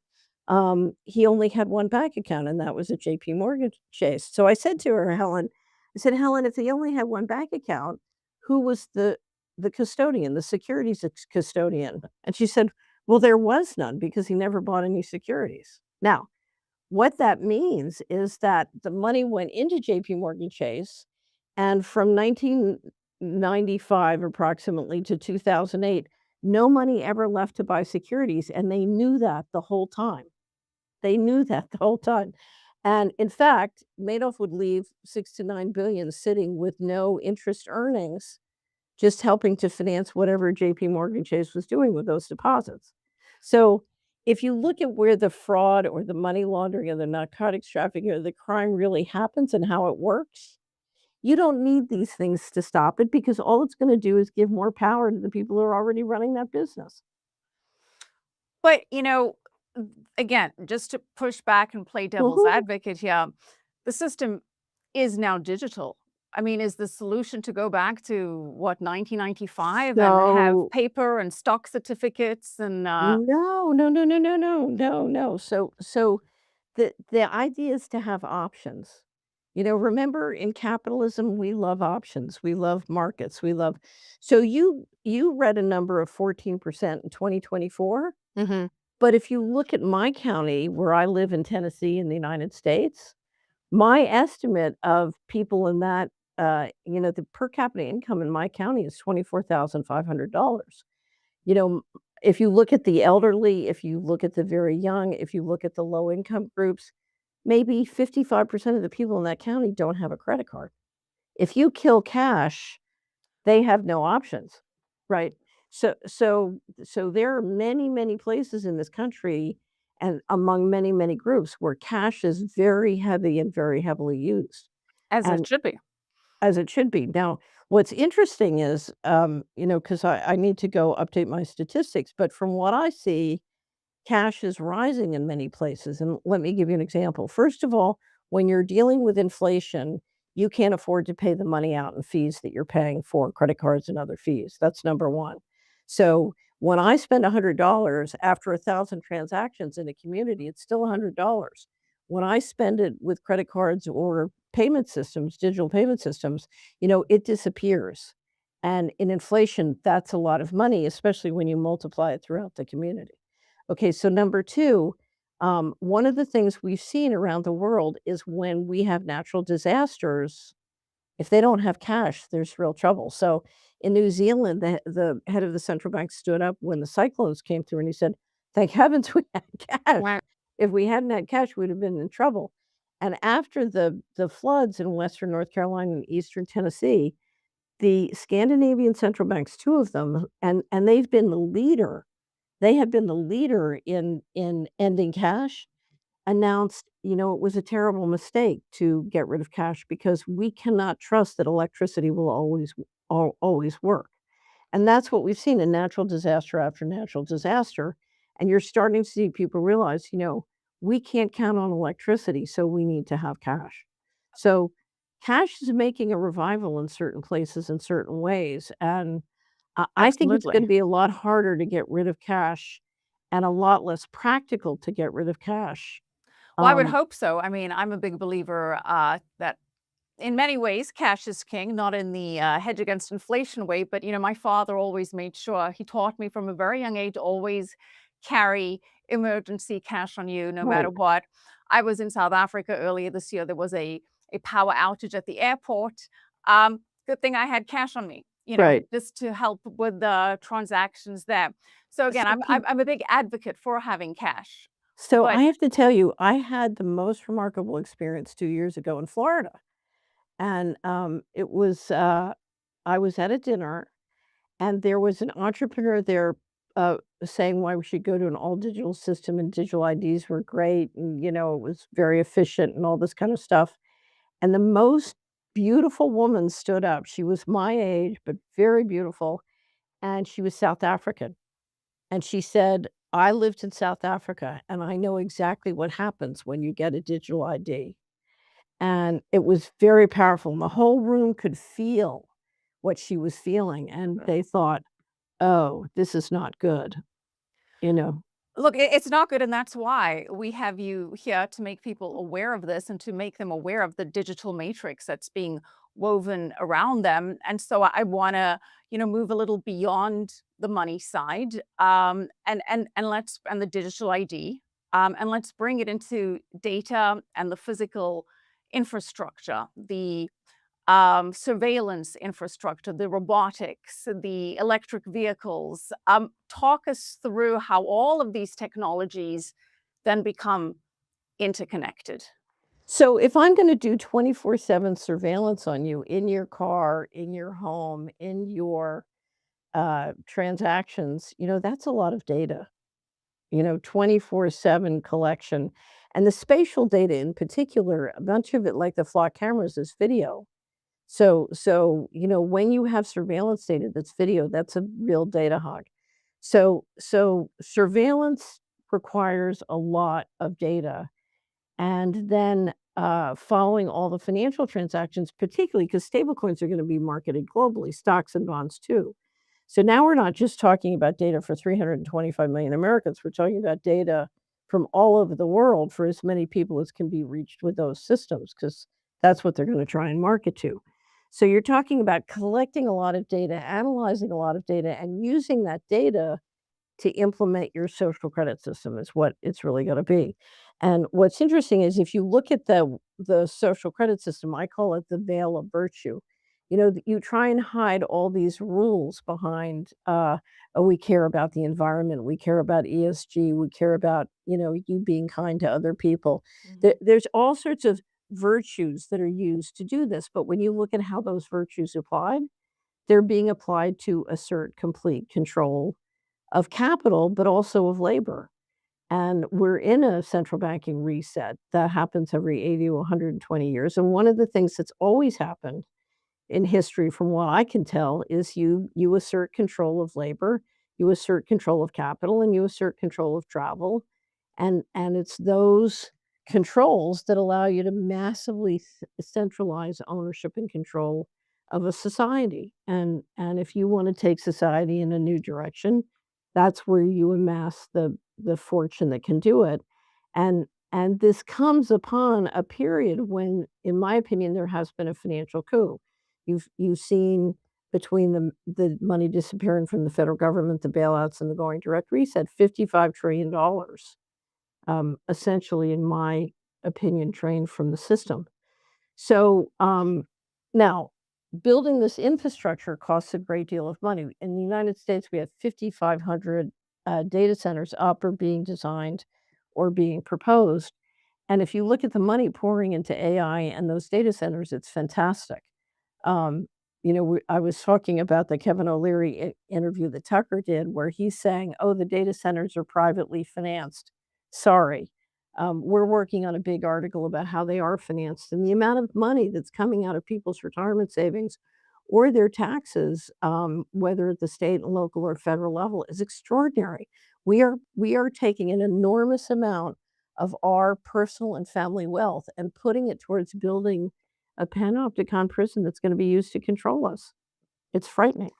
he only had one bank account, and that was at JP Morgan Chase. So I said to her, Helen, if he only had one bank account, who was the custodian, the securities custodian? And she said, well, there was none because he never bought any securities. Now, what that means is that the money went into JP Morgan Chase, and from 1995 approximately to 2008, no money ever left to buy securities, and they knew that the whole time. They knew that the whole time. And in fact, Madoff would leave 6 to 9 billion sitting with no interest earnings, just helping to finance whatever JP Morgan Chase was doing with those deposits. So if you look at where the fraud or the money laundering or the narcotics trafficking or the crime really happens and how it works, you don't need these things to stop it because all it's going to do is give more power to the people who are already running that business. But, again, just to push back and play devil's advocate here, the system is now digital. I mean, is the solution to go back to what, 1995 and have So paper and stock certificates and no. So the idea is to have options. Remember in capitalism, we love options. We love markets. So you read a number of 14% in 2024. Mhm. But if you look at my county where I live in Tennessee in the United States, my estimate of people in that, the per capita income in my county is $24,500. You know, if you look at the elderly, if you look at the very young, if you look at the low income groups, maybe 55% of the people in that county don't have a credit card. If you kill cash, they have no options, right? So there are many, many places in this country and among many, many groups where cash is very heavy and very heavily used, as it and should be. as it should be. Now, what's interesting is, because I need to go update my statistics, but from what I see, cash is rising in many places, and let me give you an example. First of all, when you're dealing with inflation, you can't afford to pay the money out in fees that you're paying for credit cards and other fees. That's number one. So when I spend $100 after 1,000 transactions in a community, it's still $100. When I spend it with credit cards or payment systems, digital payment systems, it disappears. And in inflation, that's a lot of money, especially when you multiply it throughout the community. Okay, so number two, one of the things we've seen around the world is when we have natural disasters, if they don't have cash, there's real trouble. So in New Zealand, the head of the central bank stood up when the cyclones came through and he said, thank heavens we had cash. Wow. If we hadn't had cash, we'd have been in trouble. And after the floods in Western North Carolina and Eastern Tennessee, the Scandinavian central banks, 2 of them, and they've been the leader. They have been the leader in ending cash, announced, it was a terrible mistake to get rid of cash because we cannot trust that electricity will always work. And that's what we've seen in natural disaster after natural disaster. And you're starting to see people realize, we can't count on electricity, so we need to have cash. So cash is making a revival in certain places in certain ways. And I think it's going Absolutely. to be a lot harder to get rid of cash and a lot less practical to get rid of cash. Well, I would Um, hope so. I mean, I'm a big believer that in many ways, cash is king, not in the hedge against inflation way, but my father always made sure he taught me from a very young age always carry emergency cash on you, no matter right, what. I was in South Africa earlier this year. There was a power outage at the airport. Good thing I had cash on me, right. just to help with the transactions there. So again, So, I'm a big advocate for having cash, so but I have to tell you, I had the most remarkable experience 2 years ago in Florida. And, I was at a dinner, and there was an entrepreneur there, saying why we should go to an all digital system and digital IDs were great and, it was very efficient and all this kind of stuff. And the most beautiful woman stood up. She was my age, but very beautiful, and she was South African. And she said, "I lived in South Africa, and I know exactly what happens when you get a digital ID." And it was very powerful, and the whole room could feel what she was feeling, and they thought, "Oh, this is not good," you know? look, it's not good, and that's why we have you here to make people aware of this and to make them aware of the digital matrix that's being woven around them. And so I want to, move a little beyond the money side, and let's and the digital ID, and let's bring it into data and the physical infrastructure, the surveillance infrastructure, the robotics, the electric vehicles. Talk us through how all of these technologies then become interconnected. So if I'm gonna do 24/7 surveillance on you in your car, in your home, in your, transactions, that's a lot of data, 24/7 collection, and the spatial data in particular, a bunch of it, like the flock cameras, is video. So, when you have surveillance data that's video, that's a real data hog. So surveillance requires a lot of data, and then, following all the financial transactions, particularly because stablecoins are gonna be marketed globally, stocks and bonds too. So now we're not just talking about data for 325 million Americans, we're talking about data from all over the world for as many people as can be reached with those systems, because that's what they're gonna try and market to. So you're talking about collecting a lot of data, analyzing a lot of data, and using that data to implement your social credit system is what it's really gonna be. And what's interesting is if you look at the social credit system, I call it the veil of virtue. You try and hide all these rules behind, "Oh, we care about the environment, we care about ESG, we care about, you being kind to other people." There's all sorts of virtues that are used to do this, but when you look at how those virtues applied, they're being applied to assert complete control of capital, but also of labor. And we're in a central banking reset that happens every 80 to 120 years. And one of the things that's always happened in history, from what I can tell, is you assert control of labor, you assert control of capital, and you assert control of travel. And it's those controls that allow you to massively centralize ownership and control of a society. And if you want to take society in a new direction, that's where you amass the fortune that can do it. And this comes upon a period when, in my opinion, there has been a financial coup. You've seen between the money disappearing from the federal government, the bailouts, and the going direct reset, $55 trillion, essentially, in my opinion, drained from the system. So, now building this infrastructure costs a great deal of money. In the United States, we have 5,500 data centers up or being designed or being proposed. And if you look at the money pouring into AI and those data centers, it's fantastic. Um, I was talking about the Kevin O'Leary interview that Tucker did, where he's saying, "Oh, the data centers are privately financed." Sorry, we're working on a big article about how they are financed, and the amount of money that's coming out of people's retirement savings or their taxes, whether at the state, local, or federal level, is extraordinary. We are taking an enormous amount of our personal and family wealth and putting it towards building a panopticon prison that's gonna be used to control us. It's frightening.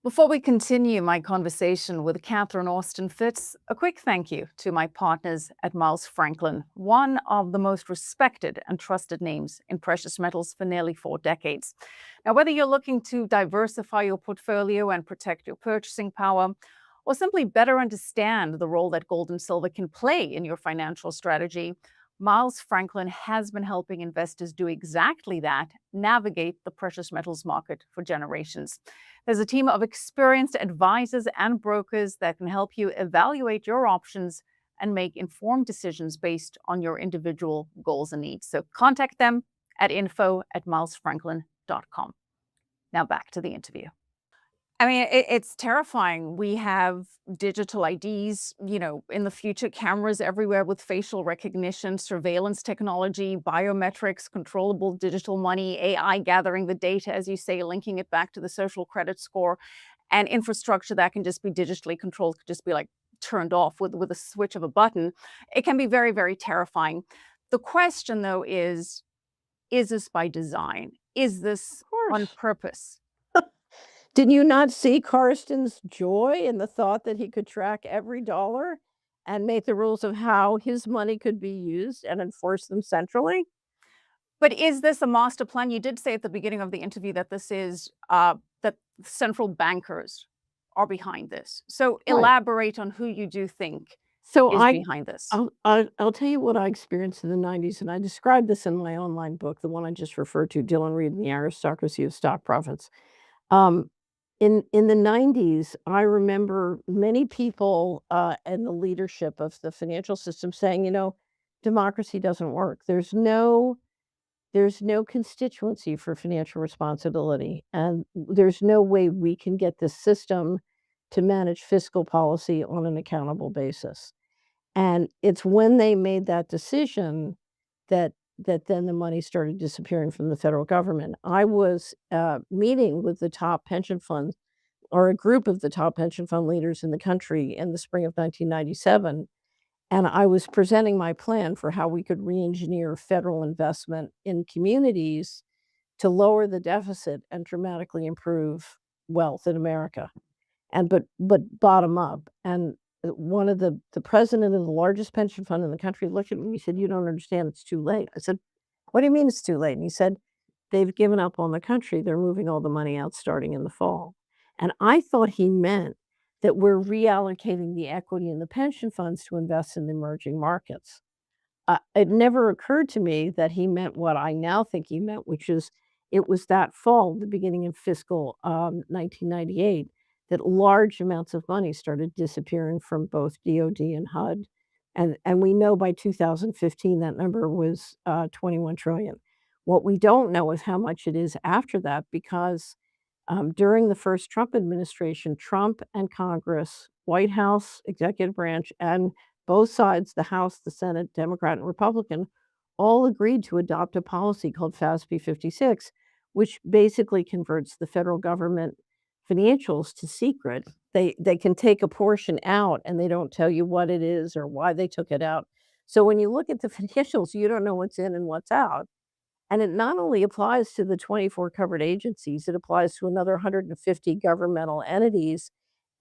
Before we continue my conversation with Catherine Austin Fitz, a quick thank you to my partners at Miles Franklin, one of the most respected and trusted names in precious metals for nearly 4 decades. Now, whether you're looking to diversify your portfolio and protect your purchasing power, or simply better understand the role that gold and silver can play in your financial strategy, Miles Franklin has been helping investors do exactly that, navigate the precious metals market for generations. There's a team of experienced advisors and brokers that can help you evaluate your options and make informed decisions based on your individual goals and needs. So contact them at info@milesfranklin.com. Now back to the interview. I mean, it's terrifying. We have digital IDs, in the future, cameras everywhere with facial recognition, surveillance technology, biometrics, controllable digital money, AI gathering the data, as you say, linking it back to the social credit score, and infrastructure that can just be digitally controlled, could just be like turned off with a switch of a button. It can be very, very terrifying. The question, though, is this by design? Is this on Course. purpose? Did you not see Karsten's joy in the thought that he could track every dollar and make the rules of how his money could be used and enforce them centrally? But is this a master plan? You did say at the beginning of the interview that this is that central bankers are behind this. So Right. elaborate on who you do think So is behind this. I'll tell you what I experienced in the '90s, and I described this in my online book, the one I just referred to, Dylan Reed and the Aristocracy of Stock Profits. Um, in the '90s, I remember many people, in the leadership of the financial system saying, "Democracy doesn't work. There's no constituency for financial responsibility, and there's no way we can get this system to manage fiscal policy on an accountable basis." And it's when they made that decision that then the money started disappearing from the federal government. I was, meeting with the top pension funds, or a group of the top pension fund leaders in the country, in the spring of 1997, and I was presenting my plan for how we could re-engineer federal investment in communities to lower the deficit and dramatically improve wealth in America, and but bottom up. And one of the president of the largest pension fund in the country looked at me and he said, "You don't understand, it's too late." I said, "What do you mean it's too late?" And he said, "They've given up on the country. They're moving all the money out starting in the fall." And I thought he meant that we're reallocating the equity in the pension funds to invest in the emerging markets. It never occurred to me that he meant what I now think he meant, which is it was that fall, the beginning of fiscal 1998, that large amounts of money started disappearing from both DoD and HUD. And we know by 2015 that number was 21 trillion. What we don't know is how much it is after that, because during the first Trump administration, Trump and Congress, White House, executive branch, and both sides, the House, the Senate, Democrat and Republican, all agreed to adopt a policy called FASB 56, which basically converts the federal government financials to secret. They can take a portion out and they don't tell you what it is or why they took it out. So when you look at the financials, you don't know what's in and what's out. And it not only applies to the 24 covered agencies, it applies to another 150 governmental entities.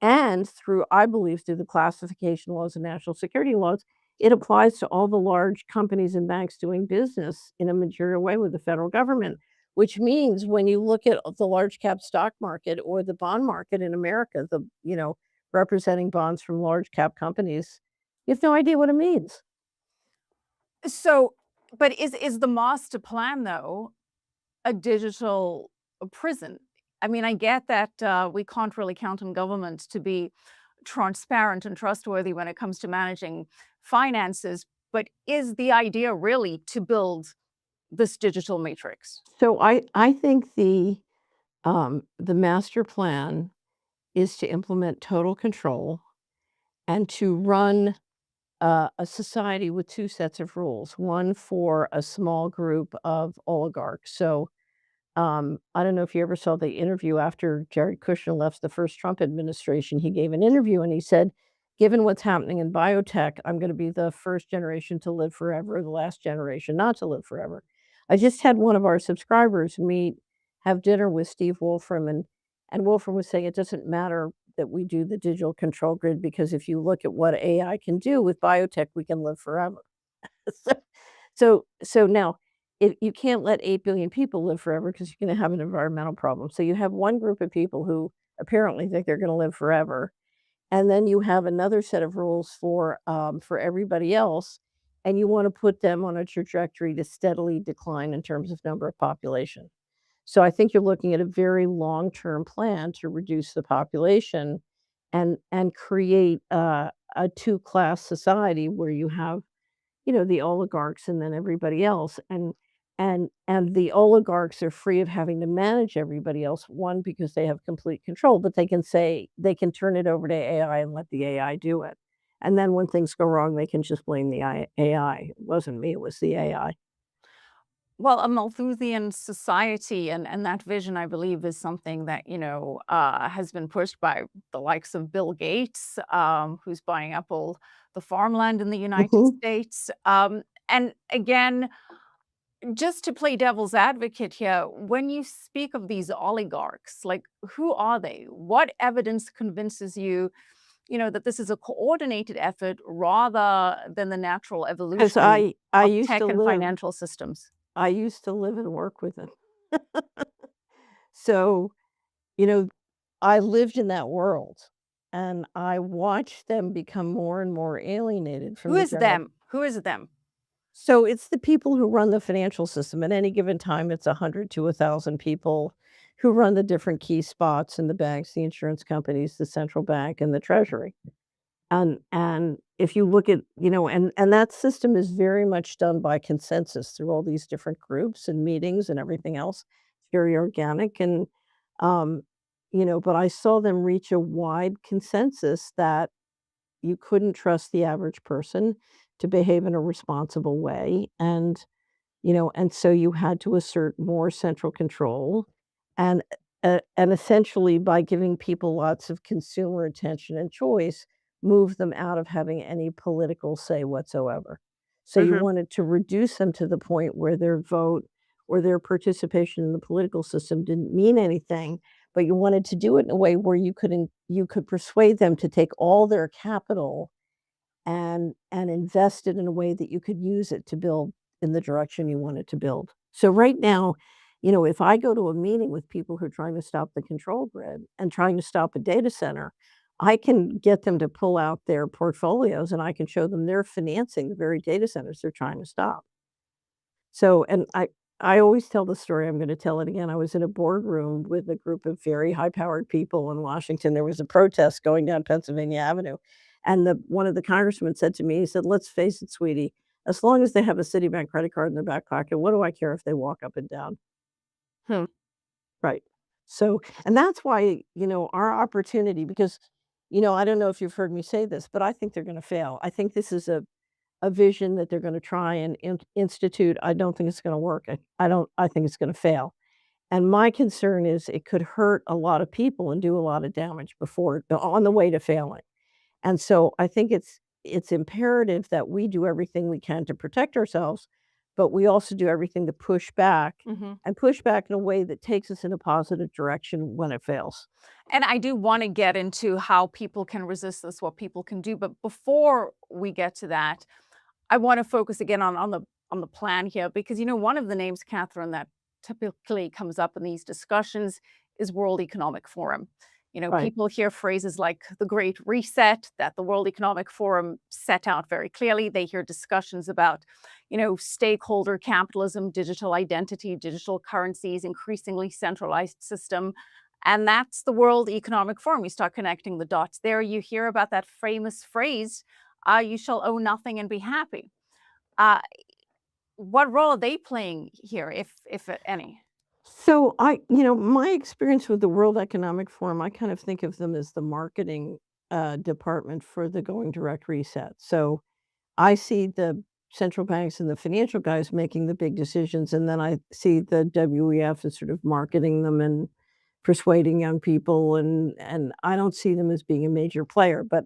And through, I believe, through the classification laws and national security laws, it applies to all the large companies and banks doing business in a material way with the federal government, which means when you look at the large cap stock market or the bond market in America, representing bonds from large cap companies, you have no idea what it means. So, but is the master plan, though, a digital prison? I mean, I get that we can't really count on government to be transparent and trustworthy when it comes to managing finances, but is the idea really to build this digital matrix? So I think the master plan is to implement total control and to run a society with two sets of rules, one for a small group of oligarchs. So I don't know if you ever saw the interview after Jared Kushner left the first Trump administration. He gave an interview and he said, given what's happening in biotech, I'm going to be the first generation to live forever, the last generation not to live forever. I just had one of our subscribers have dinner with Steve Wolfram, and Wolfram was saying it doesn't matter that we do the digital control grid because if you look at what AI can do with biotech, we can live forever. So so now, if you can't let 8 billion people live forever because you're gonna have an environmental problem. So you have one group of people who apparently think they're gonna live forever, and then you have another set of rules for everybody else, and you wanna put them on a trajectory to steadily decline in terms of number of population. So I think you're looking at a very long-term plan to reduce the population and create a two-class society where you have the oligarchs and then everybody else, and the oligarchs are free of having to manage everybody else, one, because they have complete control, but they can turn it over to AI and let the AI do it. And then when things go wrong, they can just blame the AI. It wasn't me, it was the AI. Well, a Malthusian society and that vision, I believe, is something that, has been pushed by the likes of Bill Gates, who's buying up all the farmland in the United Mhm. States. And again, just to play devil's advocate here, when you speak of these oligarchs, like who are they? What evidence convinces you, that this is a coordinated effort rather than the natural 'Cause evolution I of used to tech and live financial systems? I used to live and work with it. So, you know, I lived in that world, and I watched them become more and more alienated Who from the is general. them? Who is them? So it's the people who run the financial system. At any given time, it's 100 to 1,000 people who run the different key spots in the banks, the insurance companies, the central bank, and the treasury. And if you look at, and that system is very much done by consensus through all these different groups and meetings and everything else. It's very organic um, but I saw them reach a wide consensus that you couldn't trust the average person to behave in a responsible way, and so you had to assert more central control and essentially by giving people lots of consumer attention and choice, move them out of having any political say whatsoever. So you Mhm. wanted to reduce them to the point where their vote or their participation in the political system didn't mean anything, but you wanted to do it in a way where you could persuade them to take all their capital and invest it in a way that you could use it to build in the direction you wanted to build. So right now, if I go to a meeting with people who are trying to stop the control grid and trying to stop a data center, I can get them to pull out their portfolios and I can show them they're financing the very data centers they're trying to stop. So, and I always tell the story, I'm gonna tell it again. I was in a boardroom with a group of very high-powered people in Washington. There was a protest going down Pennsylvania Avenue, and the one of the congressmen said to me, he said, "Let's face it, sweetie, as long as they have a Citibank credit card in their back pocket, what do I care if they walk up and down?" Hmm. Right. So, and that's why, our opportunity because, I don't know if you've heard me say this, but I think they're gonna fail. I think this is a vision that they're gonna try and institute. I don't think it's gonna work. I think it's gonna fail. And my concern is it could hurt a lot of people and do a lot of damage before on the way to failing. And so I think it's imperative that we do everything we can to protect ourselves, but we also do everything to push back Mhm. and push back in a way that takes us in a positive direction when it fails. And I do want to get into how people can resist this, what people can do. But before we get to that, I want to focus again on the plan here because one of the names, Catherine, that typically comes up in these discussions is World Economic Forum. Right. People hear phrases like the Great Reset that the World Economic Forum set out very clearly. They hear discussions about, stakeholder capitalism, digital identity, digital currencies, increasingly centralized system. And that's the World Economic Forum. You start connecting the dots there. You hear about that famous phrase, you shall own nothing and be happy. Uh, what role are they playing here, if any? So my experience with the World Economic Forum, I kind of think of them as the marketing department for the going direct reset. So I see the central banks and the financial guys making the big decisions, and then I see the WEF as sort of marketing them and persuading young people, and I don't see them as being a major player, but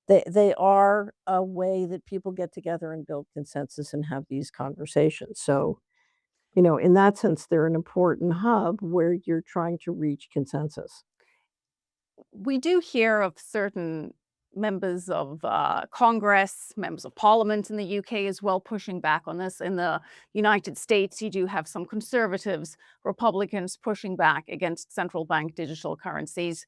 they are a way that people get together and build consensus and have these conversations. So, in that sense, they're an important hub where you're trying to reach consensus. We do hear of certain members of Congress, members of Parliament in the UK as well, pushing back on this. In the United States, you do have some conservatives, Republicans pushing back against central bank digital currencies.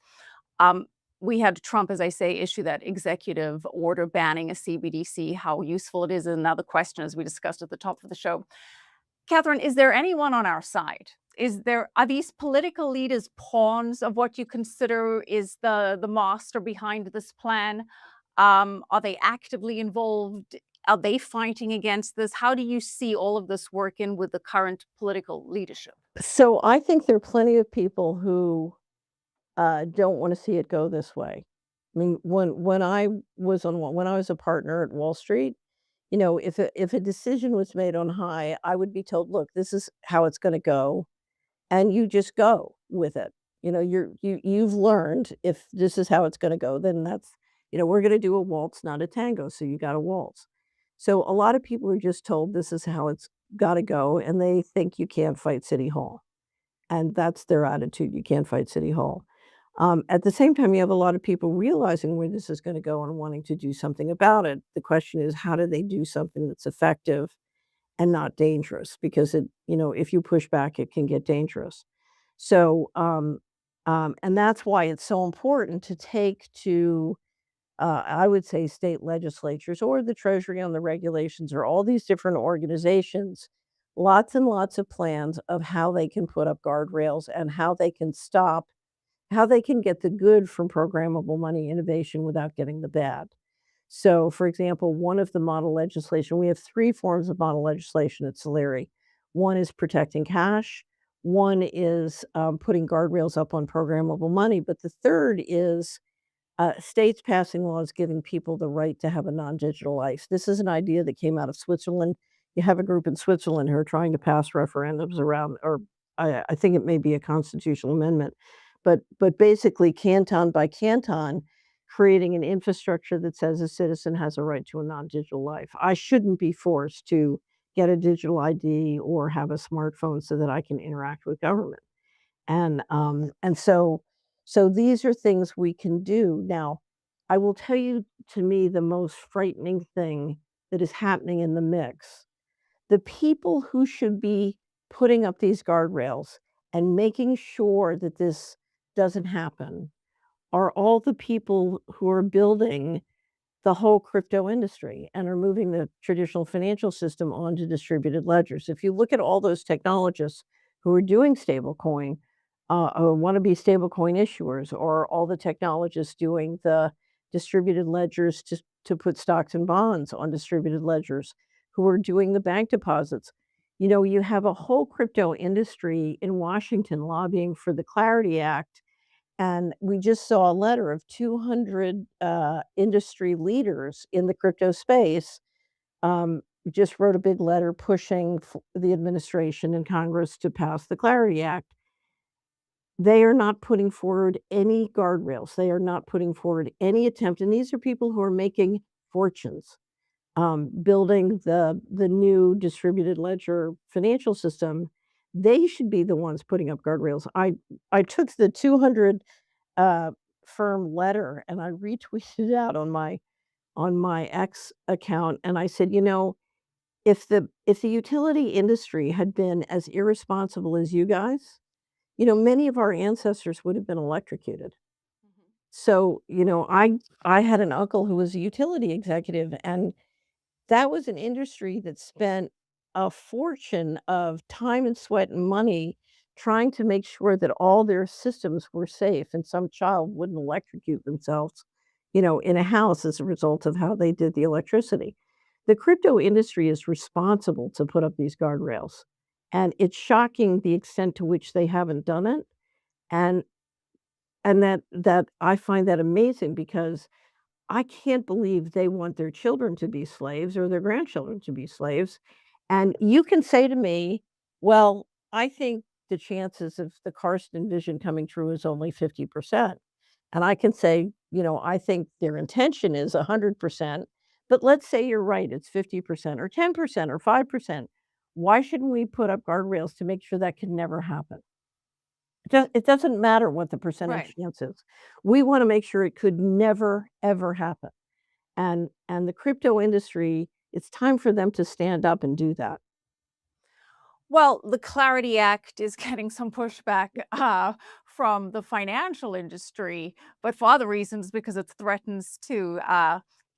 Um, we had Trump, as I say, issue that executive order banning a CBDC. How useful it is another question, as we discussed at the top of the show. Catherine, is there anyone on our side? Are these political leaders pawns of what you consider is the master behind this plan? Are they actively involved? Are they fighting against this? How do you see all of this work in with the current political leadership? So I think there are plenty of people who don't want to see it go this way. I mean, when I was when I was a partner at Wall Street, if a decision was made on high, I would be told, "Look, this is how it's going to go," and you just go with it. You've learned if this is how it's going to go, then we're going to do a waltz, not a tango. So you got to waltz. So a lot of people are just told this is how it's got to go, and they think you can't fight City Hall, and that's their attitude. You can't fight City Hall. At the same time, you have a lot of people realizing where this is going to go and wanting to do something about it. The question is, how do they do something that's effective and not dangerous? Because if you push back, it can get dangerous. So, and that's why it's so important to take to, I would say, state legislatures or the Treasury on the regulations or all these different organizations, lots and lots of plans of how they can put up guardrails and how they can get the good from programmable money innovation without getting the bad. So, for example, one of the model legislation, we have 3 forms of model legislation at Solari. One is protecting cash, one is, putting guardrails up on programmable money, but the third is, states passing laws giving people the right to have a non-digital life. This is an idea that came out of Switzerland. You have a group in Switzerland who are trying to pass referendums around, or I think it may be a constitutional amendment, but basically canton by canton, creating an infrastructure that says a citizen has a right to a non-digital life. I shouldn't be forced to get a digital ID or have a smartphone so that I can interact with government. And so these are things we can do. Now, I will tell you, to me, the most frightening thing that is happening in the mix, the people who should be putting up these guardrails and making sure that this doesn't happen are all the people who are building the whole crypto industry and are moving the traditional financial system onto distributed ledgers. If you look at all those technologists who are doing stablecoin, or want to be stablecoin issuers, or all the technologists doing the distributed ledgers to put stocks and bonds on distributed ledgers, who are doing the bank deposits. You have a whole crypto industry in Washington lobbying for the Clarity Act, and we just saw a letter of 200 industry leaders in the crypto space. Just wrote a big letter pushing the administration and Congress to pass the Clarity Act. They are not putting forward any guardrails. They are not putting forward any attempt, and these are people who are making fortunes, building the new distributed ledger financial system. They should be the ones putting up guardrails. I took the 200 firm letter and I retweeted it out on my X account, and I said, if the utility industry had been as irresponsible as you guys, many of our ancestors would have been electrocuted. So, I had an uncle who was a utility executive, and that was an industry that spent a fortune of time and sweat and money trying to make sure that all their systems were safe and some child wouldn't electrocute themselves, in a house as a result of how they did the electricity. The crypto industry is responsible to put up these guardrails, and it's shocking the extent to which they haven't done it, and that I find that amazing because I can't believe they want their children to be slaves or their grandchildren to be slaves. And you can say to me, well, I think the chances of the Karsten vision coming true is only 50%. And I can say, I think their intention is 100%, but let's say you're right, it's 50% or 10% or 5%. Why shouldn't we put up guardrails to make sure that can never happen? It doesn't matter what the percentage Right. chance is. We wanna make sure it could never, ever happen. And the crypto industry, it's time for them to stand up and do that. Well, the Clarity Act is getting some pushback from the financial industry, but for other reasons, because it threatens to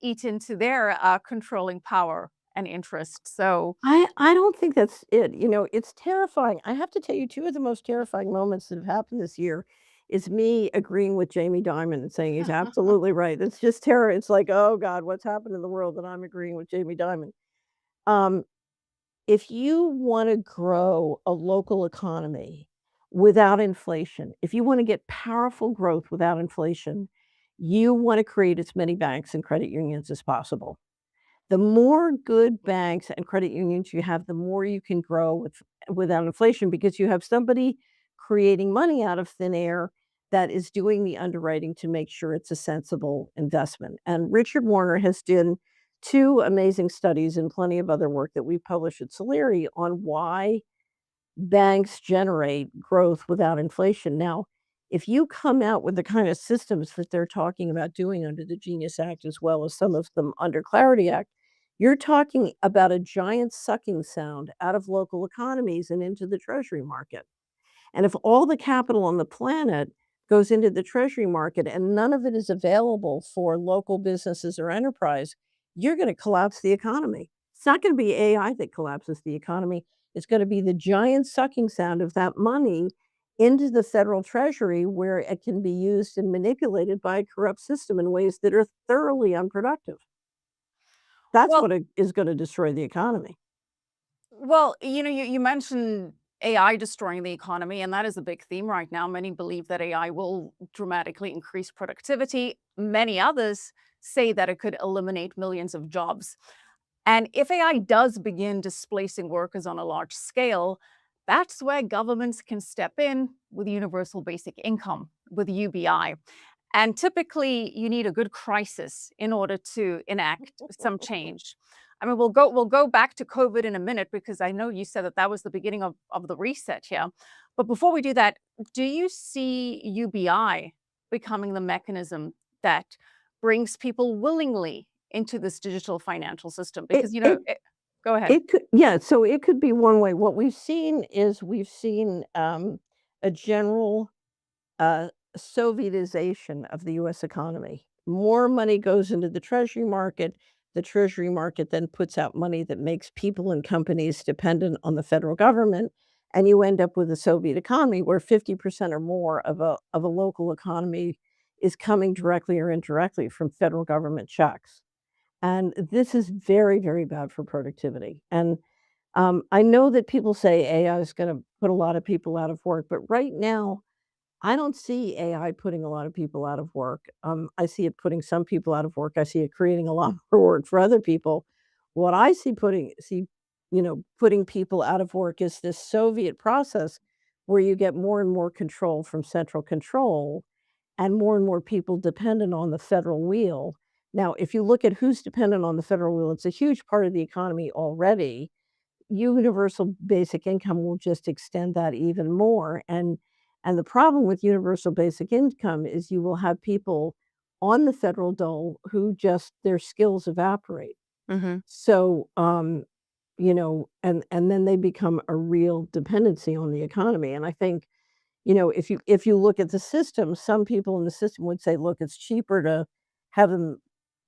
eat into their controlling power and interest. So, I don't think that's it, it's terrifying. I have to tell you 2 of the most terrifying moments that have happened this year is me agreeing with Jamie Dimon and saying he's absolutely right. It's just terror. It's like, "Oh god, what's happened in the world that I'm agreeing with Jamie Dimon?" Um, if you wanna grow a local economy without inflation, if you wanna get powerful growth without inflation, you wanna create as many banks and credit unions as possible. The more good banks and credit unions you have, the more you can grow without inflation because you have somebody creating money out of thin air that is doing the underwriting to make sure it's a sensible investment. And Richard Warner has done 2 amazing studies and plenty of other work that we published at Solari on why banks generate growth without inflation. Now, if you come out with the kind of systems that they're talking about doing under the Genius Act, as well as some of them under Clarity Act, you're talking about a giant sucking sound out of local economies and into the treasury market. And if all the capital on the planet goes into the treasury market and none of it is available for local businesses or enterprise, you're going to collapse the economy. It's not going to be AI that collapses the economy. It's going to be the giant sucking sound of that money into the federal treasury where it can be used and manipulated by a corrupt system in ways that are thoroughly unproductive. That's well, what is going to destroy the economy. you mentioned AI destroying the economy, and that is a big theme right now. Many believe that AI will dramatically increase productivity. Many others say that it could eliminate millions of jobs. And if AI does begin displacing workers on a large scale, that's where governments can step in with universal basic income, with UBI. And typically, you need a good crisis in order to enact some change. I mean, we'll go back to COVID in a minute because I know you said that that was the beginning of the reset here. But before we do that, do you see UBI becoming the mechanism that brings people willingly into this digital financial system? It, Because it go ahead. It could, yeah, so it could be one way. What we've seen a general Sovietization of the US economy. More money goes into the treasury market. The treasury market then puts out money that makes people and companies dependent on the federal government. And you end up with a Soviet economy where 50% or more of a local economy is coming directly or indirectly from federal government checks. And this is very, very bad for productivity. And I know that people say AI is going to put a lot of people out of work, but right now, I don't see AI putting a lot of people out of work. I see it putting some people out of work. I see it creating a lot more work for other people. What I putting people out of work is this Soviet process where you get more and more control from central control and more people dependent on the federal wheel. Now, if you look at who's dependent on the federal wheel, it's a huge part of the economy already. Universal basic income will just extend that even more. And the problem with universal basic income is you will have people on the federal dole who just their skills evaporate. Hmm. So, and then they become a real dependency on the economy. And I think if you look at the system, some people in the system would say, "Look, it's cheaper to have them."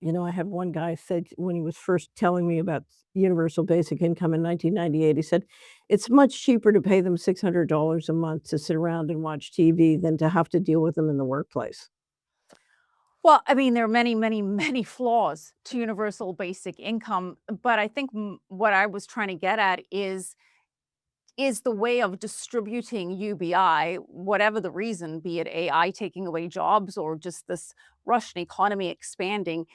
I had one guy said when he was first telling me about universal basic income in 1998, he said, "It's much cheaper to pay them $600 a month to sit around and watch TV than to have to deal with them in the workplace." Well, I mean, there are many, many, many flaws to universal basic income, but I think what I was trying to get at is the way of distributing UBI, whatever the reason, be it AI taking away jobs or just this Russian economy expanding,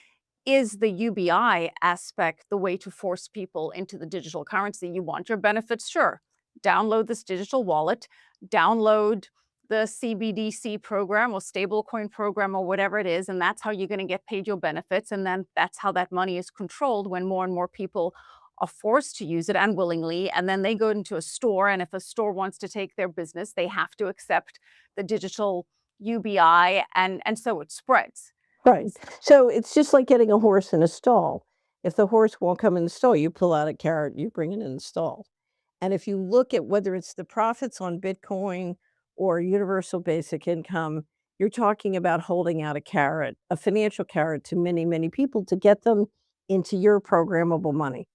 is the UBI aspect the way to force people into the digital currency? You want your benefits? Sure. Download this digital wallet, download the CBDC program or stablecoin program or whatever it is, and that's how you're going to get paid your benefits. And then that's how that money is controlled when more and more people are forced to use it unwillingly. And then they go into a store, and if a store wants to take their business, they have to accept the digital UBI, and so it spreads. Right. So it's just like getting a horse in a stall. If the horse won't come in the stall, you pull out a carrot, you bring it in the stall. And if you look at whether it's the profits on Bitcoin or universal basic income, you're talking about holding out a carrot, a financial carrot to many, many people to get them into your programmable money.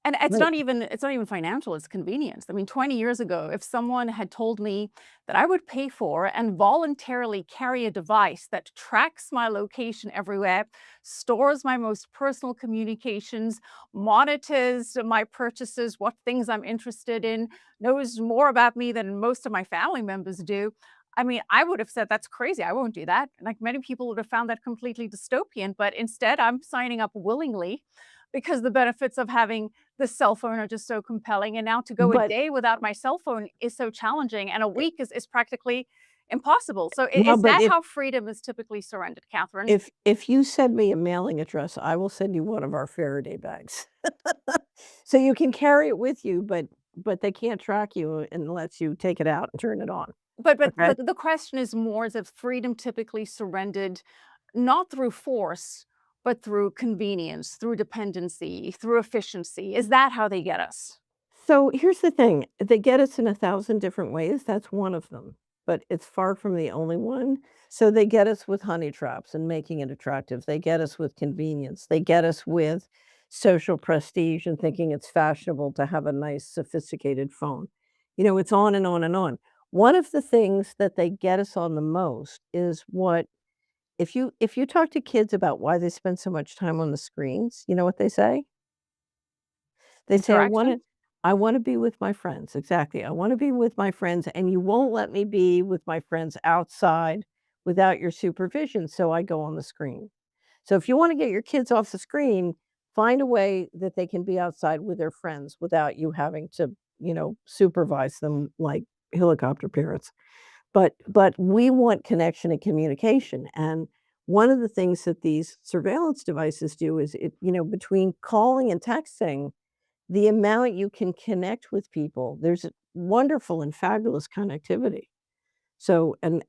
And it's Right. not even financial, it's convenience. I mean, 20 years ago, if someone had told me that I would pay for and voluntarily carry a device that tracks my location everywhere, stores my most personal communications, monitors my purchases, what things I'm interested in, knows more about me than most of my family members do, I mean, I would have said, "That's crazy, I won't do that." Like, many people would have found that completely dystopian, but instead, I'm signing up willingly because the benefits of having the cell phone are just so compelling, and now to go a But day without my cell phone is so challenging, and a week is practically impossible. So well, is but that how freedom is typically surrendered, Catherine? if you send me a mailing address, I will send you one of our Faraday bags. So you can carry it with you, but they can't track you unless you take it out and turn it on. But Okay? the question is more, is freedom typically surrendered not through force, but through convenience, through dependency, through efficiency? Is that how they get us? So here's the thing, they get us in 1,000 different ways, that's one of them, but it's far from the only one. So they get us with honey traps and making it attractive. They get us with convenience. They get us with social prestige and thinking it's fashionable to have a nice sophisticated phone. It's on and on and on. One of the things that they get us on the most is what if you talk to kids about why they spend so much time on the screens, you know what they say? They say, Interaction? I wanna be with my friends." Exactly. "I wanna be with my friends, and you won't let me be with my friends outside without your supervision, so I go on the screen." So if you wanna get your kids off the screen, find a way that they can be outside with their friends without you having to, supervise them like helicopter parents. But we want connection and communication, and one of the things that these surveillance devices do is between calling and texting, the amount you can connect with people, there's wonderful and fabulous connectivity. So and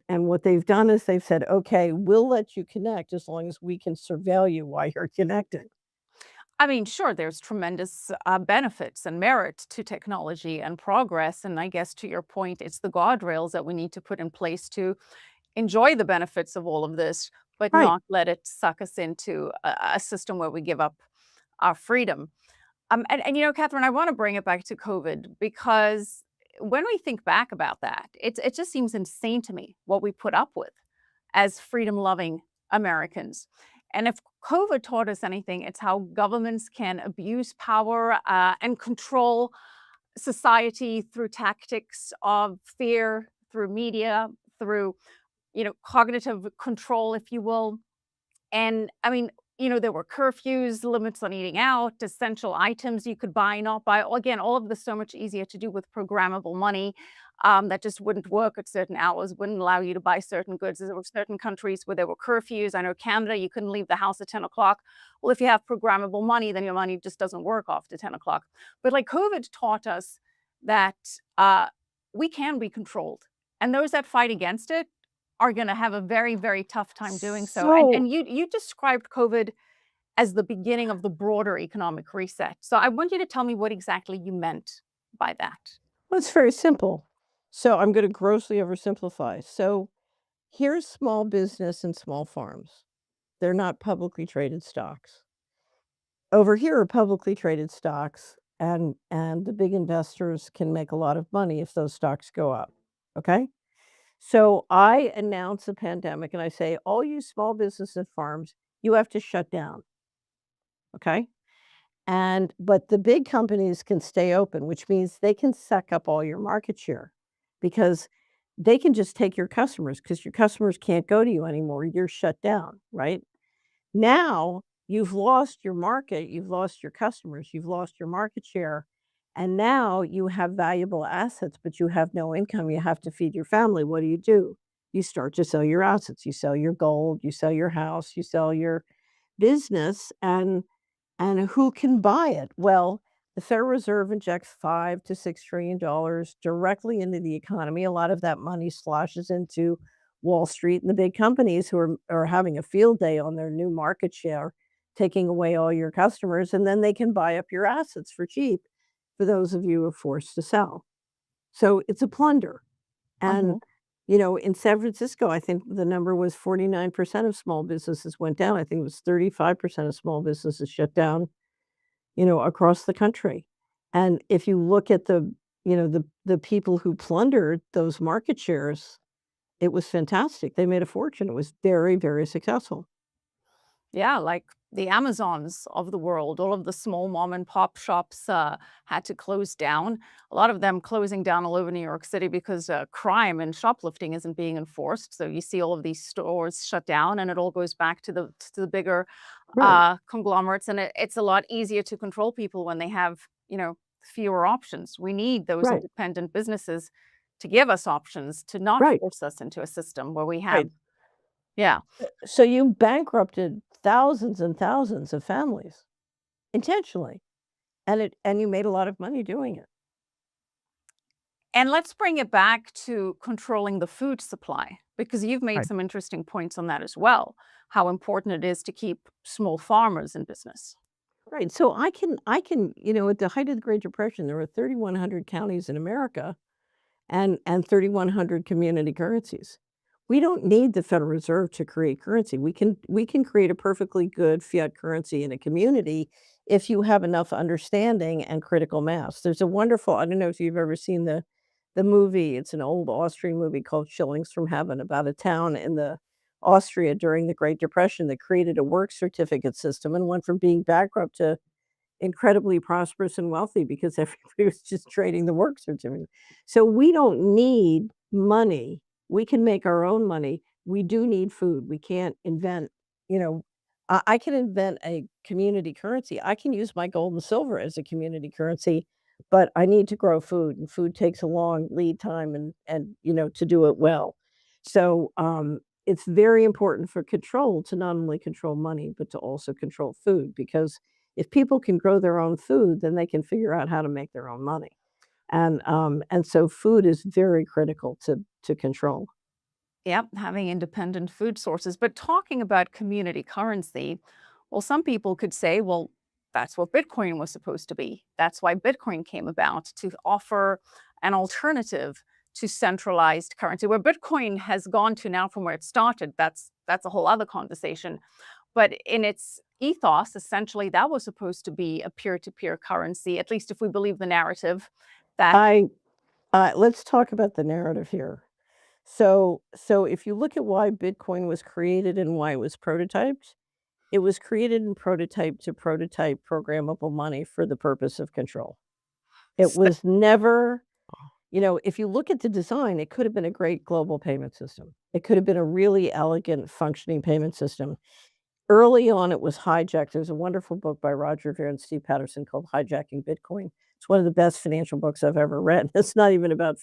what they've done is they've said, "Okay, we'll let you connect as long as we can surveil you while you're connecting." I mean, sure, there's tremendous benefits and merit to technology and progress. And I guess to your point, it's the guardrails that we need to put in place to enjoy the benefits of all of this, but Right. not let it suck us into a system where we give up our freedom. And Catherine, I want to bring it back to COVID because when we think back about that, it just seems insane to me what we put up with as freedom-loving Americans. And if COVID taught us anything, it's how governments can abuse power and control society through tactics of fear, through media, through cognitive control, if you will. And I mean, there were curfews, limits on eating out, essential items you could buy, not buy. Again, all of this so much easier to do with programmable money that just wouldn't work at certain hours, wouldn't allow you to buy certain goods. There were certain countries where there were curfews. I know Canada, you couldn't leave the house at 10 o'clock. Well, if you have programmable money, then your money just doesn't work after 10 o'clock. But like COVID taught us that we can be controlled. And those that fight against it are gonna have a very, very tough time doing so. And So and you described COVID as the beginning of the broader economic reset. So I want you to tell me what exactly you meant by that. well, it's very simple. So I'm gonna grossly oversimplify. So here's small business and small farms. They're not publicly traded stocks. Over here are publicly traded stocks, and the big investors can make a lot of money if those stocks go up, okay? So I announce a pandemic and I say, all you small business and farms, you have to shut down. Okay. But the big companies can stay open, which means they can suck up all your market share because they can just take your customers because your customers can't go to you anymore. You're shut down, right? Now you've lost your market, you've lost your customers, you've lost your market share, and now you have valuable assets, but you have no income. You have to feed your family. What do? You start to sell your assets. You sell your gold, you sell your house, you sell your business, and who can buy it? Well, the Federal Reserve injects $5 to $6 trillion directly into the economy. A lot of that money sloshes into Wall Street and the big companies who are having a field day on their new market share, taking away all your customers, and then they can buy up your assets for cheap for those of you who are forced to sell. So it's a plunder. And Mhm. in San Francisco, I think the number was 49% of small businesses went down. I think it was 35% of small businesses shut down, across the country. And if you look at the people who plundered those market shares, it was fantastic. They made a fortune. It was very, very successful. Yeah, like the Amazons of the world, all of the small mom and pop shops had to close down. A lot of them closing down all over New York City because crime and shoplifting isn't being enforced. So you see all of these stores shut down, and it all goes back to the bigger Right, conglomerates. And it's a lot easier to control people when they have fewer options. We need those right, independent businesses to give us options, to not right, force us into a system where we have right. yeah. So you bankrupted thousands and thousands of families intentionally, and you made a lot of money doing it. And let's bring it back to controlling the food supply, because you've made Right. some interesting points on that as well, how important it is to keep small farmers in business. Right. So I can, at the height of the Great Depression, there were 3,100 counties in America and 3,100 community currencies. We don't need the Federal Reserve to create currency. We can create a perfectly good fiat currency in a community if you have enough understanding and critical mass. There's a wonderful, I don't know if you've ever seen the movie. It's an old Austrian movie called Shillings from Heaven about a town in the Austria during the Great Depression that created a work certificate system and went from being bankrupt to incredibly prosperous and wealthy because everybody was just trading the work certificate. So we don't need money. We can make our own money. We do need food. We can't invent, you know, I can invent a community currency. I can use my gold and silver as a community currency, but I need to grow food, and food takes a long lead time and to do it well. So it's very important for control to not only control money, but to also control food because if people can grow their own food, then they can figure out how to make their own money. And so food is very critical to control. Yep, having independent food sources. But talking about community currency, well, some people could say, well, that's what Bitcoin was supposed to be. That's why Bitcoin came about, to offer an alternative to centralized currency. Where Bitcoin has gone to now from where it started, that's a whole other conversation. But in its ethos, essentially, that was supposed to be a peer-to-peer currency, at least if we believe the narrative that I Let's talk about the narrative here. So if you look at why Bitcoin was created and why it was prototyped, it was created and prototyped to prototype programmable money for the purpose of control. It was never, if you look at the design, it could have been a great global payment system. It could have been a really elegant functioning payment system. Early on, it was hijacked. There's a wonderful book by Roger Ver and Steve Patterson called Hijacking Bitcoin. It's one of the best financial books I've ever read. It's not even about,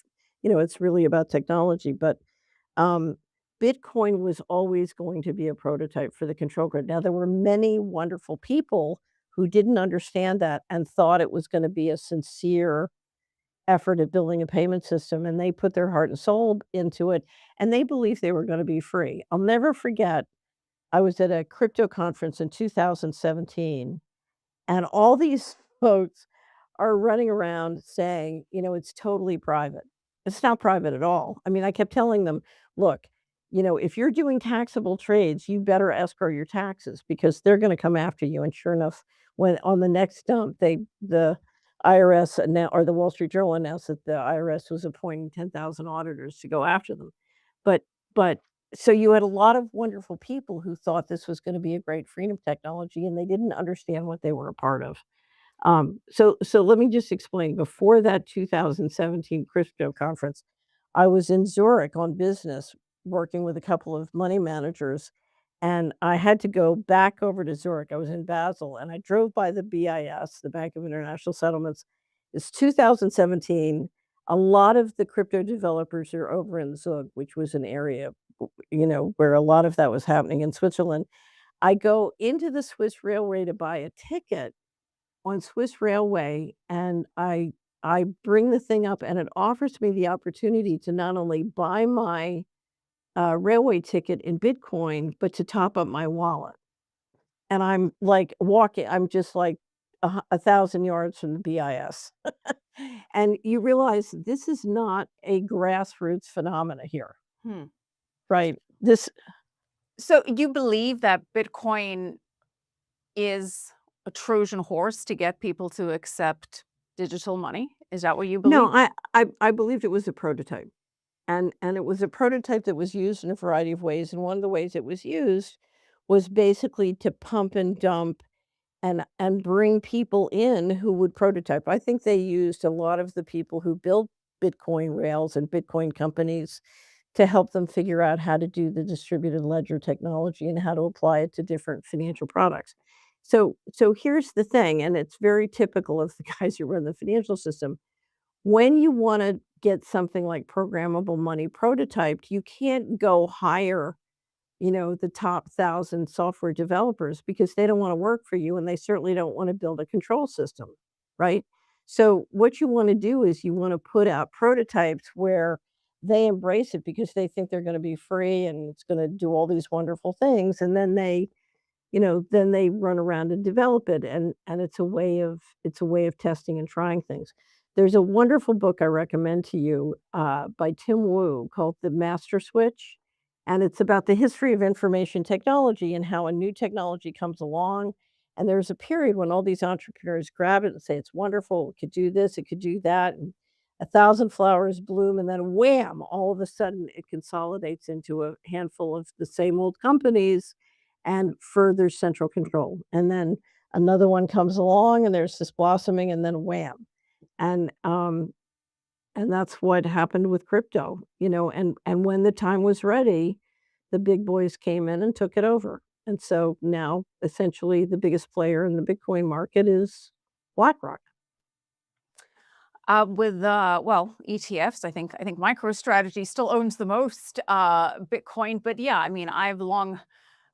it's really about technology, but um, Bitcoin was always going to be a prototype for the control grid. Now, there were many wonderful people who didn't understand that and thought it was going to be a sincere effort at building a payment system, and they put their heart and soul into it, and they believed they were going to be free. I'll never forget, I was at a crypto conference in 2017, and all these folks are running around saying, it's totally private. It's not private at all. I mean, I kept telling them, look, if you're doing taxable trades, you better escrow your taxes because they're going to come after you. And sure enough, when on the next dump, the IRS or the Wall Street Journal announced that the IRS was appointing 10,000 auditors to go after them. But but so you had a lot of wonderful people who thought this was gonna be a great freedom technology, and they didn't understand what they were a part of. So let me just explain. Before that 2017 crypto conference, I was in Zurich on business working with a couple of money managers, and I had to go back over to Zurich. I was in Basel, and I drove by the BIS, the Bank of International Settlements. It's 2017. A lot of the crypto developers are over in Zug, which was an area, where a lot of that was happening in Switzerland. I go into the Swiss railway to buy a ticket on Swiss Railway, and I bring the thing up, and it offers me the opportunity to not only buy my, railway ticket in Bitcoin, but to top up my wallet. And I'm, like, I'm just, like, 1,000 yards from the BIS. And you realize this is not a grassroots phenomena here, Hmm. right? This So you believe that Bitcoin is a Trojan horse to get people to accept digital money? Is that what you No, believe? I believed it was a prototype. And it was a prototype that was used in a variety of ways, and one of the ways it was used was basically to pump and dump and bring people in who would prototype. I think they used a lot of the people who built Bitcoin rails and Bitcoin companies to help them figure out how to do the distributed ledger technology and how to apply it to different financial products. So here's the thing, and it's very typical of the guys who run the financial system. When you wanna get something like programmable money prototyped, you can't go hire, the top 1,000 software developers because they don't wanna work for you, and they certainly don't wanna build a control system, right? So, what you wanna do is you wanna put out prototypes where they embrace it because they think they're gonna be free and it's gonna do all these wonderful things, and then they run around and develop it, and it's a way of testing and trying things. There's a wonderful book I recommend to you, by Tim Wu called The Master Switch, and it's about the history of information technology and how a new technology comes along, and there's a period when all these entrepreneurs grab it and say, "It's wonderful, it could do this, it could do that," and 1,000 flowers bloom, and then wham, all of a sudden it consolidates into a handful of the same old companies and further central control. And then another one comes along and there's this blossoming and then wham. And um and that's what happened with crypto, and when the time was ready, the big boys came in and took it over. And so now essentially the biggest player in the Bitcoin market is BlackRock. With ETFs, I think MicroStrategy still owns the most Bitcoin. But yeah, I mean, I've long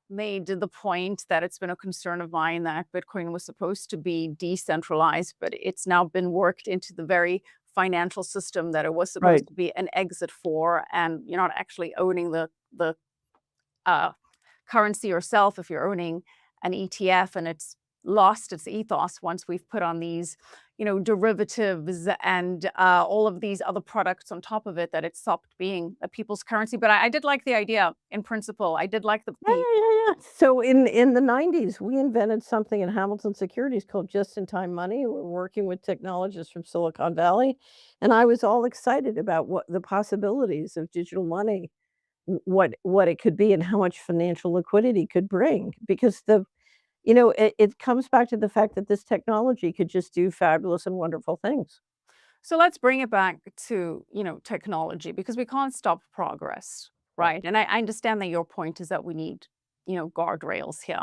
made the point that it's been a concern of mine that Bitcoin was supposed to be decentralized, but it's now been worked into the very financial system that it was Right. supposed to be an exit for, and you're not actually owning the uh, currency yourself if you're owning an ETF, and it's lost its ethos once we've put on these, derivatives and all of these other products on top of it, that it stopped being a people's currency. But I did like the idea in principle. I did like the, Yeah, the yeah, yeah, yeah. So in the 90s, we invented something in Hamilton Securities called just-in-time money. We're working with technologists from Silicon Valley, and I was all excited about what the possibilities of digital money, what it could be and how much financial liquidity could bring because it comes back to the fact that this technology could just do fabulous and wonderful things. So let's bring it back to, technology, because we can't stop progress, right? And I understand that your point is that we need, guardrails here.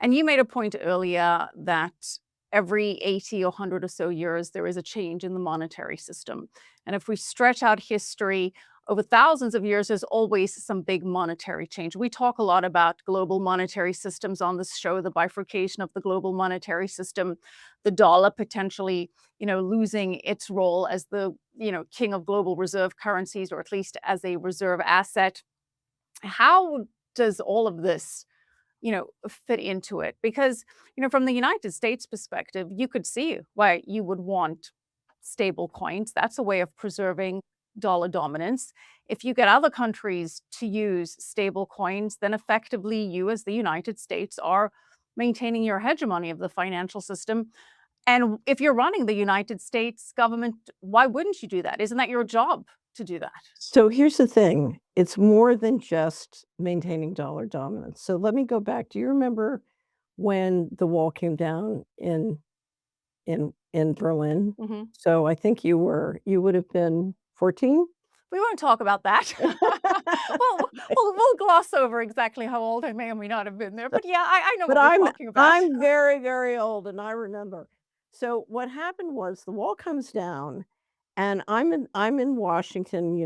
And you made a point earlier that every 80 or 100 or so years, there is a change in the monetary system. And if we stretch out history over thousands of years, there's always some big monetary change. We talk a lot about global monetary systems on this show, the bifurcation of the global monetary system, the dollar potentially losing its role as the, king of global reserve currencies, or at least as a reserve asset. How does all of this, fit into it? Because, from the United States perspective, you could see why you would want stable coins. That's a way of preserving dollar dominance. If you get other countries to use stable coins, then effectively you, as the United States, are maintaining your hegemony of the financial system. And if you're running the United States government, why wouldn't you do that? Isn't that your job to do that? So here's the thing. It's more than just maintaining dollar dominance. So let me go back. Do you remember when the wall came down in Berlin? Hmm. So I think you would have been 14? We won't talk about that. We'll gloss over exactly how old I may or may not have been there. But yeah, I know But what we're talking about. I'm very, very old, and I remember. So what happened was the wall comes down, and I'm in Washington,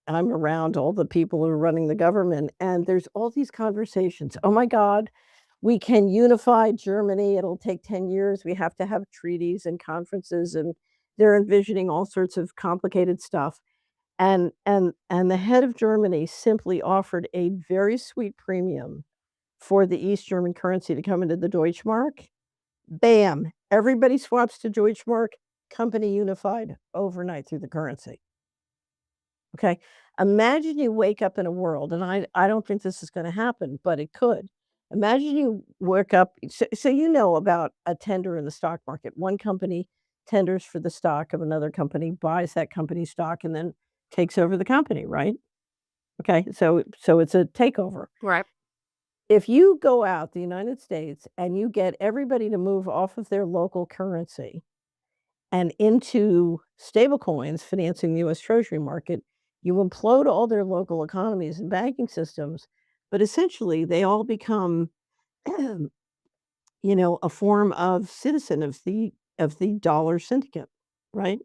I'm around all the people who are running the government, and there's all these conversations. Oh my God, we can unify Germany. It'll take 10 years. We have to have treaties and conferences, and they're envisioning all sorts of complicated stuff. And the head of Germany simply offered a very sweet premium for the East German currency to come into the Deutschmark. Bam! Everybody swaps to Deutschmark, company unified overnight through the currency. Okay? Imagine you wake up in a world, and I don't think this is gonna happen, but it could. Imagine you wake up, so you know about a tender in the stock market. One company tenders for the stock of another company, buys that company's stock, and then takes over the company, right? Okay, so it's a takeover. Right. If you go out the United States and you get everybody to move off of their local currency and into stablecoins financing the US Treasury market, you implode all their local economies and banking systems, but essentially they all become, a form of citizen of the dollar syndicate, right?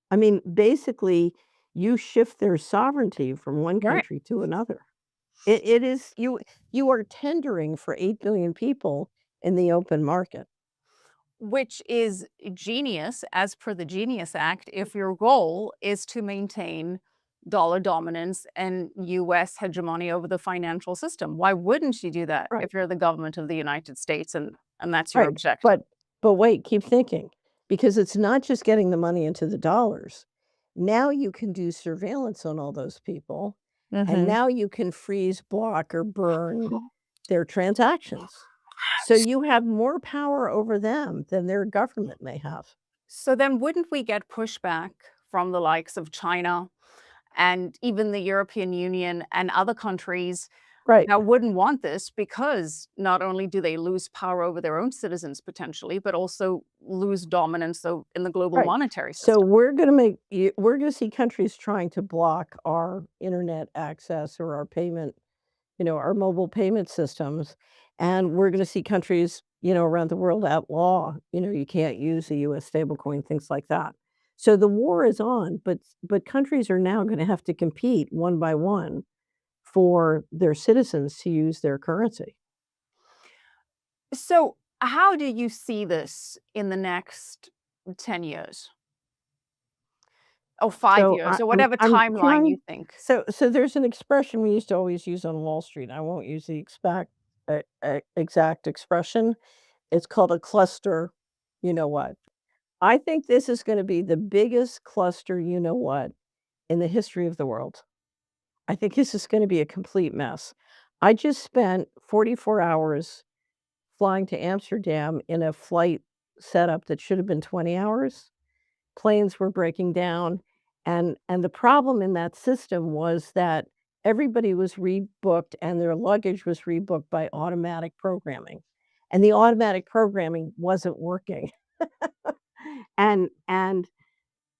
I mean, basically, you shift their sovereignty from one Right. country to another. It is you are tendering for 8 billion people in the open market. Which is genius, as per the Genius Act, if your goal is to maintain dollar dominance and US hegemony over the financial system. Why wouldn't you do that Right. if you're the government of the United States and that's your Right. objective? But wait, keep thinking, because it's not just getting the money into the dollars. Now you can do surveillance on all those people, and Mhm. now you can freeze, block, or burn their transactions. So you have more power over them than their government may have. So then wouldn't we get pushback from the likes of China and even the European Union and other countries Right. that wouldn't want this because not only do they lose power over their own citizens potentially, but also lose dominance in the global Right. monetary So system? we're gonna see countries trying to block our internet access or our payment, our mobile payment systems, and we're gonna see countries, around the world outlaw, you can't use a US stablecoin, things like that. So the war is on, but countries are now gonna have to compete one by one for their citizens to use their currency. So how do you see this in the next 10 years? Oh, 5 So years or whatever I'm timeline you trying think. so there's an expression we used to always use on Wall Street. I won't use the exact expression. It's called a cluster, you know what. I think this is gonna be the biggest cluster, you know what, in the history of the world. I think this is gonna be a complete mess. I just spent 44 hours flying to Amsterdam in a flight setup that should have been 20 hours. Planes were breaking down, and the problem in that system was that everybody was rebooked and their luggage was rebooked by automatic programming, and the automatic programming wasn't working. And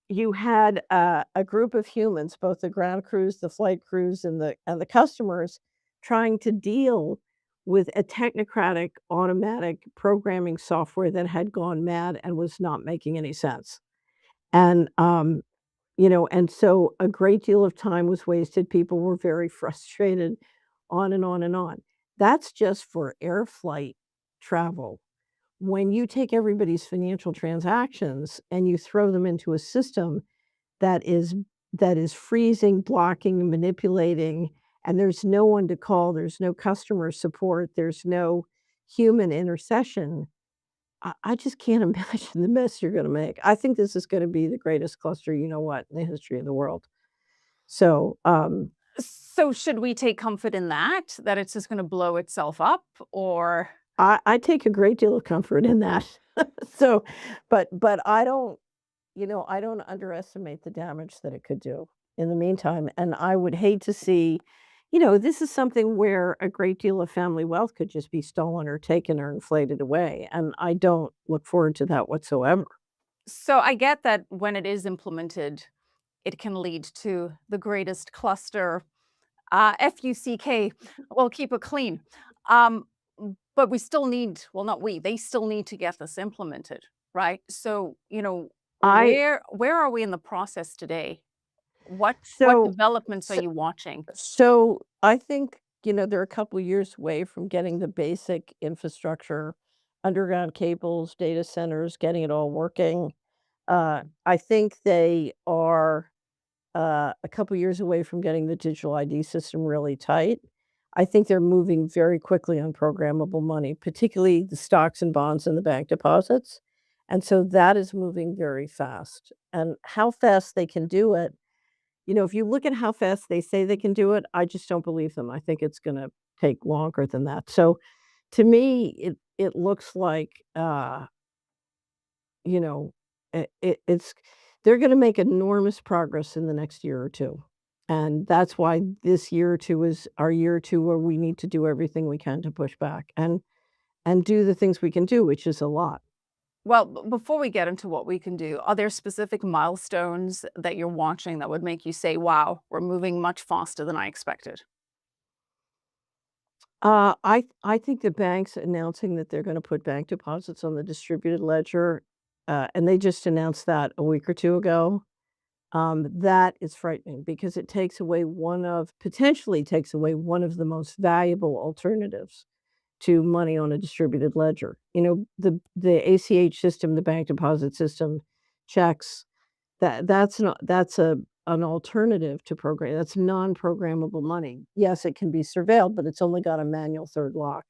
you had a group of humans, both the ground crews, the flight crews, and the customers trying to deal with a technocratic automatic programming software that had gone mad and was not making any sense. And, and so a great deal of time was wasted. People were very frustrated, on and on and on. That's just for air flight travel. When you take everybody's financial transactions and you throw them into a system that is that is freezing, blocking, manipulating, and there's no one to call, there's no customer support, there's no human intercession, I just can't imagine the mess you're gonna make. I think this is gonna be the greatest cluster, you know what, in the history of the world. So, So should we take comfort in that, that it's just gonna blow itself up or I take a great deal of comfort in that. So, but I don't underestimate the damage that it could do. in the meantime. And I would hate to see, this is something where a great deal of family wealth could just be stolen or taken or inflated away. And I don't look forward to that whatsoever. So I get that when it is implemented, it can lead to the greatest cluster, FUCK, well, keep it clean. Um, but we still need, well, not we, they still need to get this implemented, right? So, I where are we in the process today? What so developments are so, you watching? so I think, they're a couple years away from getting the basic infrastructure, underground cables, data centers, getting it all working. I think they are a couple years away from getting the digital ID system really tight. I think they're moving very quickly on programmable money, particularly the stocks and bonds and the bank deposits. And so that is moving very fast. And how fast they can do it, if you look at how fast they say they can do it, I just don't believe them. I think it's going to take longer than that. So to me, it looks like you know, it's they're gonna make enormous progress in the next year or 2, and that's why this year or 2 is our year or 2 where we need to do everything we can to push back and do the things we can do, which is a lot. Well, before we get into what we can do, are there specific milestones that you're watching that would make you say, wow, we're moving much faster than I expected? I think the banks announcing that they're gonna put bank deposits on the distributed ledger, and they just announced that a week or 2 ago. That is frightening because it takes away potentially takes away one of the most valuable alternatives to money on a distributed ledger. The ACH system, the bank deposit system, checks, that's an alternative to program that's non-programmable money. Yes, it can be surveilled, but it's only got a manual third lock.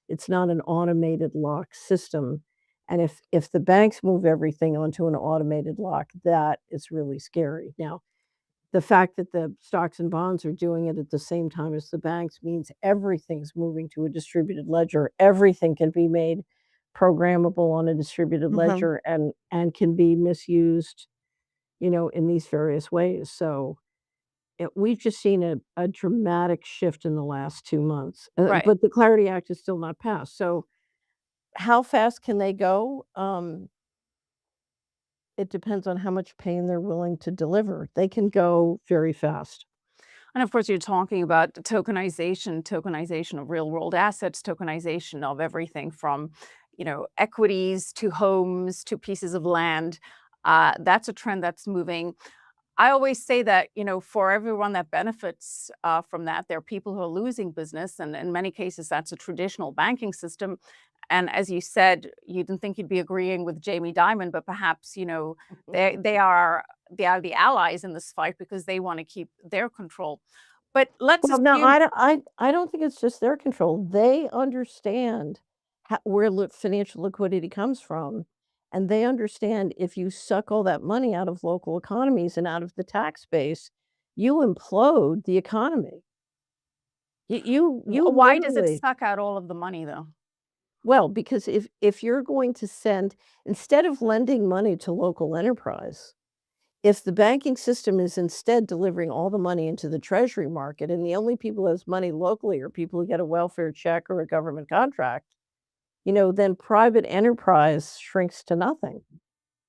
It's not an automated lock system. And if the banks move everything onto an automated lock, that is really scary. Now, the fact that the stocks and bonds are doing it at the same time as the banks means everything's moving to a distributed ledger. Everything can be made programmable on a distributed Mhm. ledger and can be misused, in these various ways. So we've just seen a dramatic shift in the last 2 months, Right. but the Clarity Act is still not passed. So how fast can they go? It depends on how much pain they're willing to deliver. They can go very fast. And of course, you're talking about tokenization of real world assets, tokenization of everything from, equities to homes to pieces of land. That's a trend that's moving. I always say that, for everyone that benefits from that, there are people who are losing business. And in many cases, that's a traditional banking system. And as you said, you didn't think you'd be agreeing with Jamie Dimon, but perhaps, they are the allies in this fight because they want to keep their control. But let's Well, no, assume I don't think it's just their control. They understand where financial liquidity comes from, and they understand if you suck all that money out of local economies and out of the tax base, you implode the economy. You why does it literally suck out all of the money though? well, because if you're going to send instead of lending money to local enterprise, if the banking system is instead delivering all the money into the treasury market and the only people who has money locally are people who get a welfare check or a government contract, then private enterprise shrinks to nothing,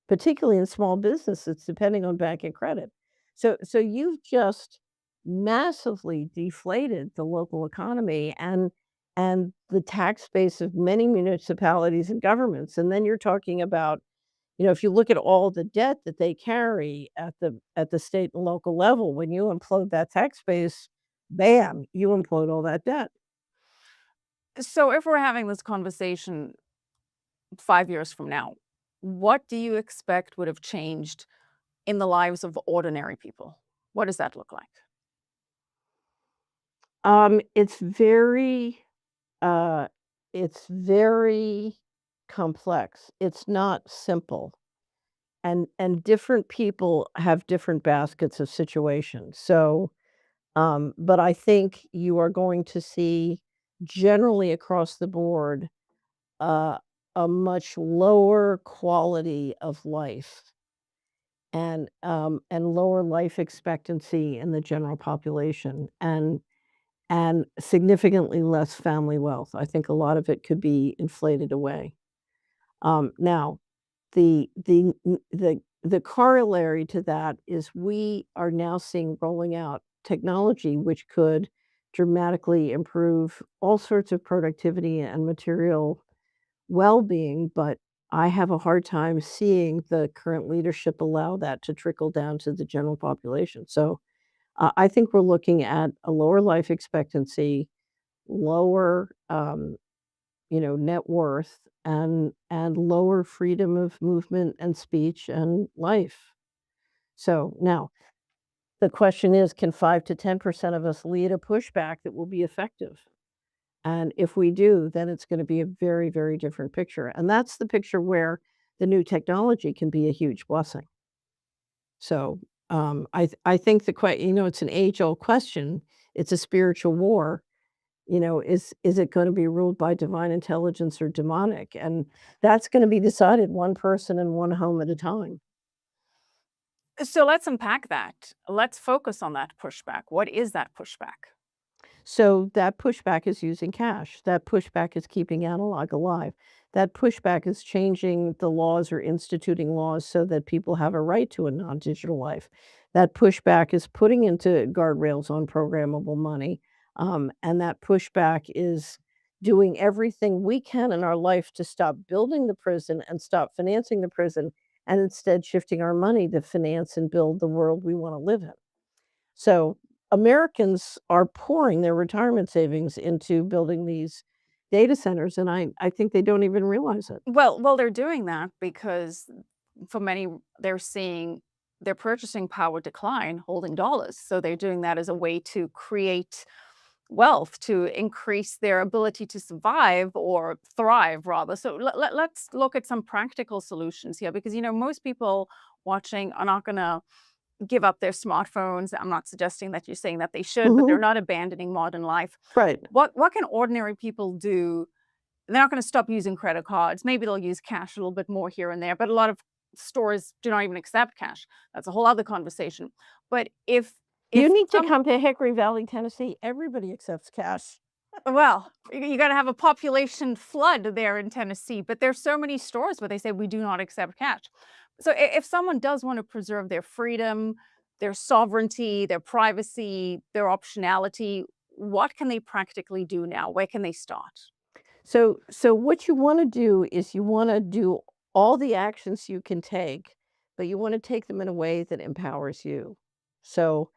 particularly in small businesses depending on bank and credit. So you've just massively deflated the local economy and the tax base of many municipalities and governments. And then you're talking about, if you look at all the debt that they carry at the state and local level, when you implode that tax base, bam, you implode all that debt. So if we're having this conversation 5 years from now, what do you expect would have changed in the lives of ordinary people? What does that look like? It's uh, very complex. It's not simple. And different people have different baskets of situations. So, but I think you are going to see generally across the board uh, a much lower quality of life and lower life expectancy in the general population, and significantly less family wealth. I think a lot of it could be inflated away. Now, the corollary to that is we are now seeing rolling out technology which could dramatically improve all sorts of productivity and material well-being, but I have a hard time seeing the current leadership allow that to trickle down to the general population. So, I think we're looking at a lower life expectancy, lower, net worth, and lower freedom of movement and speech and life. So now the question is, can 5 to 10% of us lead a pushback that will be effective? And if we do, then it's going to be a very, very different picture. And that's the picture where the new technology can be a huge blessing. So I think it's an age-old question. It's a spiritual war. Is it going to be ruled by divine intelligence or demonic? And that's going to be decided one person and one home at a time. So let's unpack that. Let's focus on that pushback. What is that pushback? So that pushback is using cash. That pushback is keeping analog alive. That pushback is changing the laws or instituting laws so that people have a right to a non-digital life. That pushback is putting into guardrails on programmable money. And that pushback is doing everything we can in our life to stop building the prison and stop financing the prison, and instead shifting our money to finance and build the world we want to live in. So Americans are pouring their retirement savings into building these data centers, and I think they don't even realize it. Well, they're doing that because for many, they're seeing their purchasing power decline holding dollars. So they're doing that as a way to create wealth, to increase their ability to survive or thrive, rather. So let's look at some practical solutions here because, most people watching are not going to give up their smartphones. I'm not suggesting that you're saying that they should, but they're not abandoning modern life. Right. What can ordinary people do? They're not going to stop using credit cards. Maybe they'll use cash a little bit more here and there, but a lot of stores do not even accept cash. That's a whole other conversation. But if You need to some- come to Hickory Valley, Tennessee. Everybody accepts cash. Well, you got to have a population flood there in Tennessee, but there's so many stores where they say we do not accept cash. So if someone does want to preserve their freedom, their sovereignty, their privacy, their optionality, what can they practically do now? Where can they start? So what you want to do is you want to do all the actions you can take, but you want to take them in a way that empowers you. So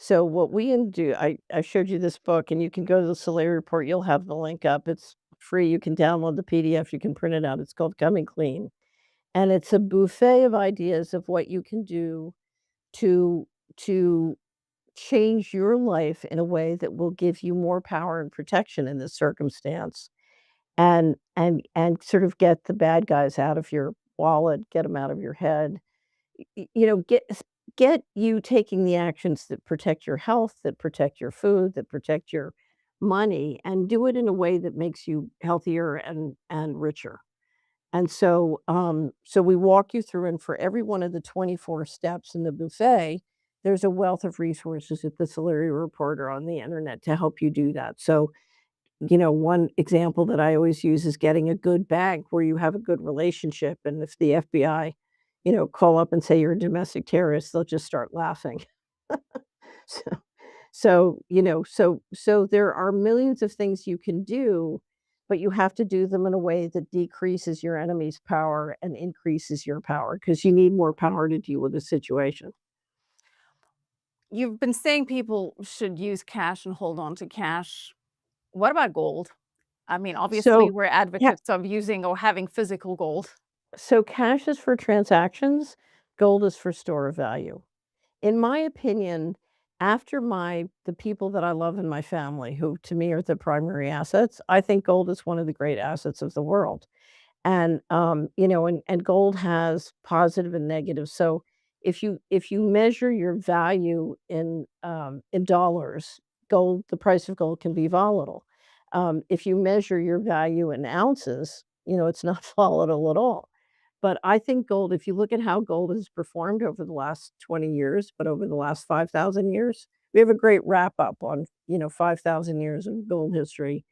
what we can do, I showed you this book, and you can go to the Solari Report. You'll have the link up. It's free. You can download the PDF. You can print it out. It's called Coming Clean. And it's a buffet of ideas of what you can do to change your life in a way that will give you more power and protection in this circumstance, and sort of get the bad guys out of your wallet, get them out of your head. Get you taking the actions that protect your health, that protect your food, that protect your money, and do it in a way that makes you healthier and richer. And so we walk you through, and for every one of the 24 steps in the buffet, there's a wealth of resources at the Solari Report or on the internet to help you do that. So, one example that I always use is getting a good bank where you have a good relationship. And if the FBI, call up and say you're a domestic terrorist, they'll just start laughing. So there are millions of things you can do, but you have to do them in a way that decreases your enemy's power and increases your power, because you need more power to deal with the situation. You've been saying people should use cash and hold on to cash. What about gold? I mean, obviously, So, we're advocates of using or having physical gold. So cash is for transactions, gold is for store of value. In my opinion, after the people that I love in my family, who to me are the primary assets, I think gold is one of the great assets of the world. And and gold has positive and negative. So if you measure your value in dollars, gold, the price of gold can be volatile. If you measure your value in ounces, it's not volatile at all. But I think gold, if you look at how gold has performed over the last 20 years, but over the last 5,000 years, we have a great wrap up on, 5,000 years of gold history.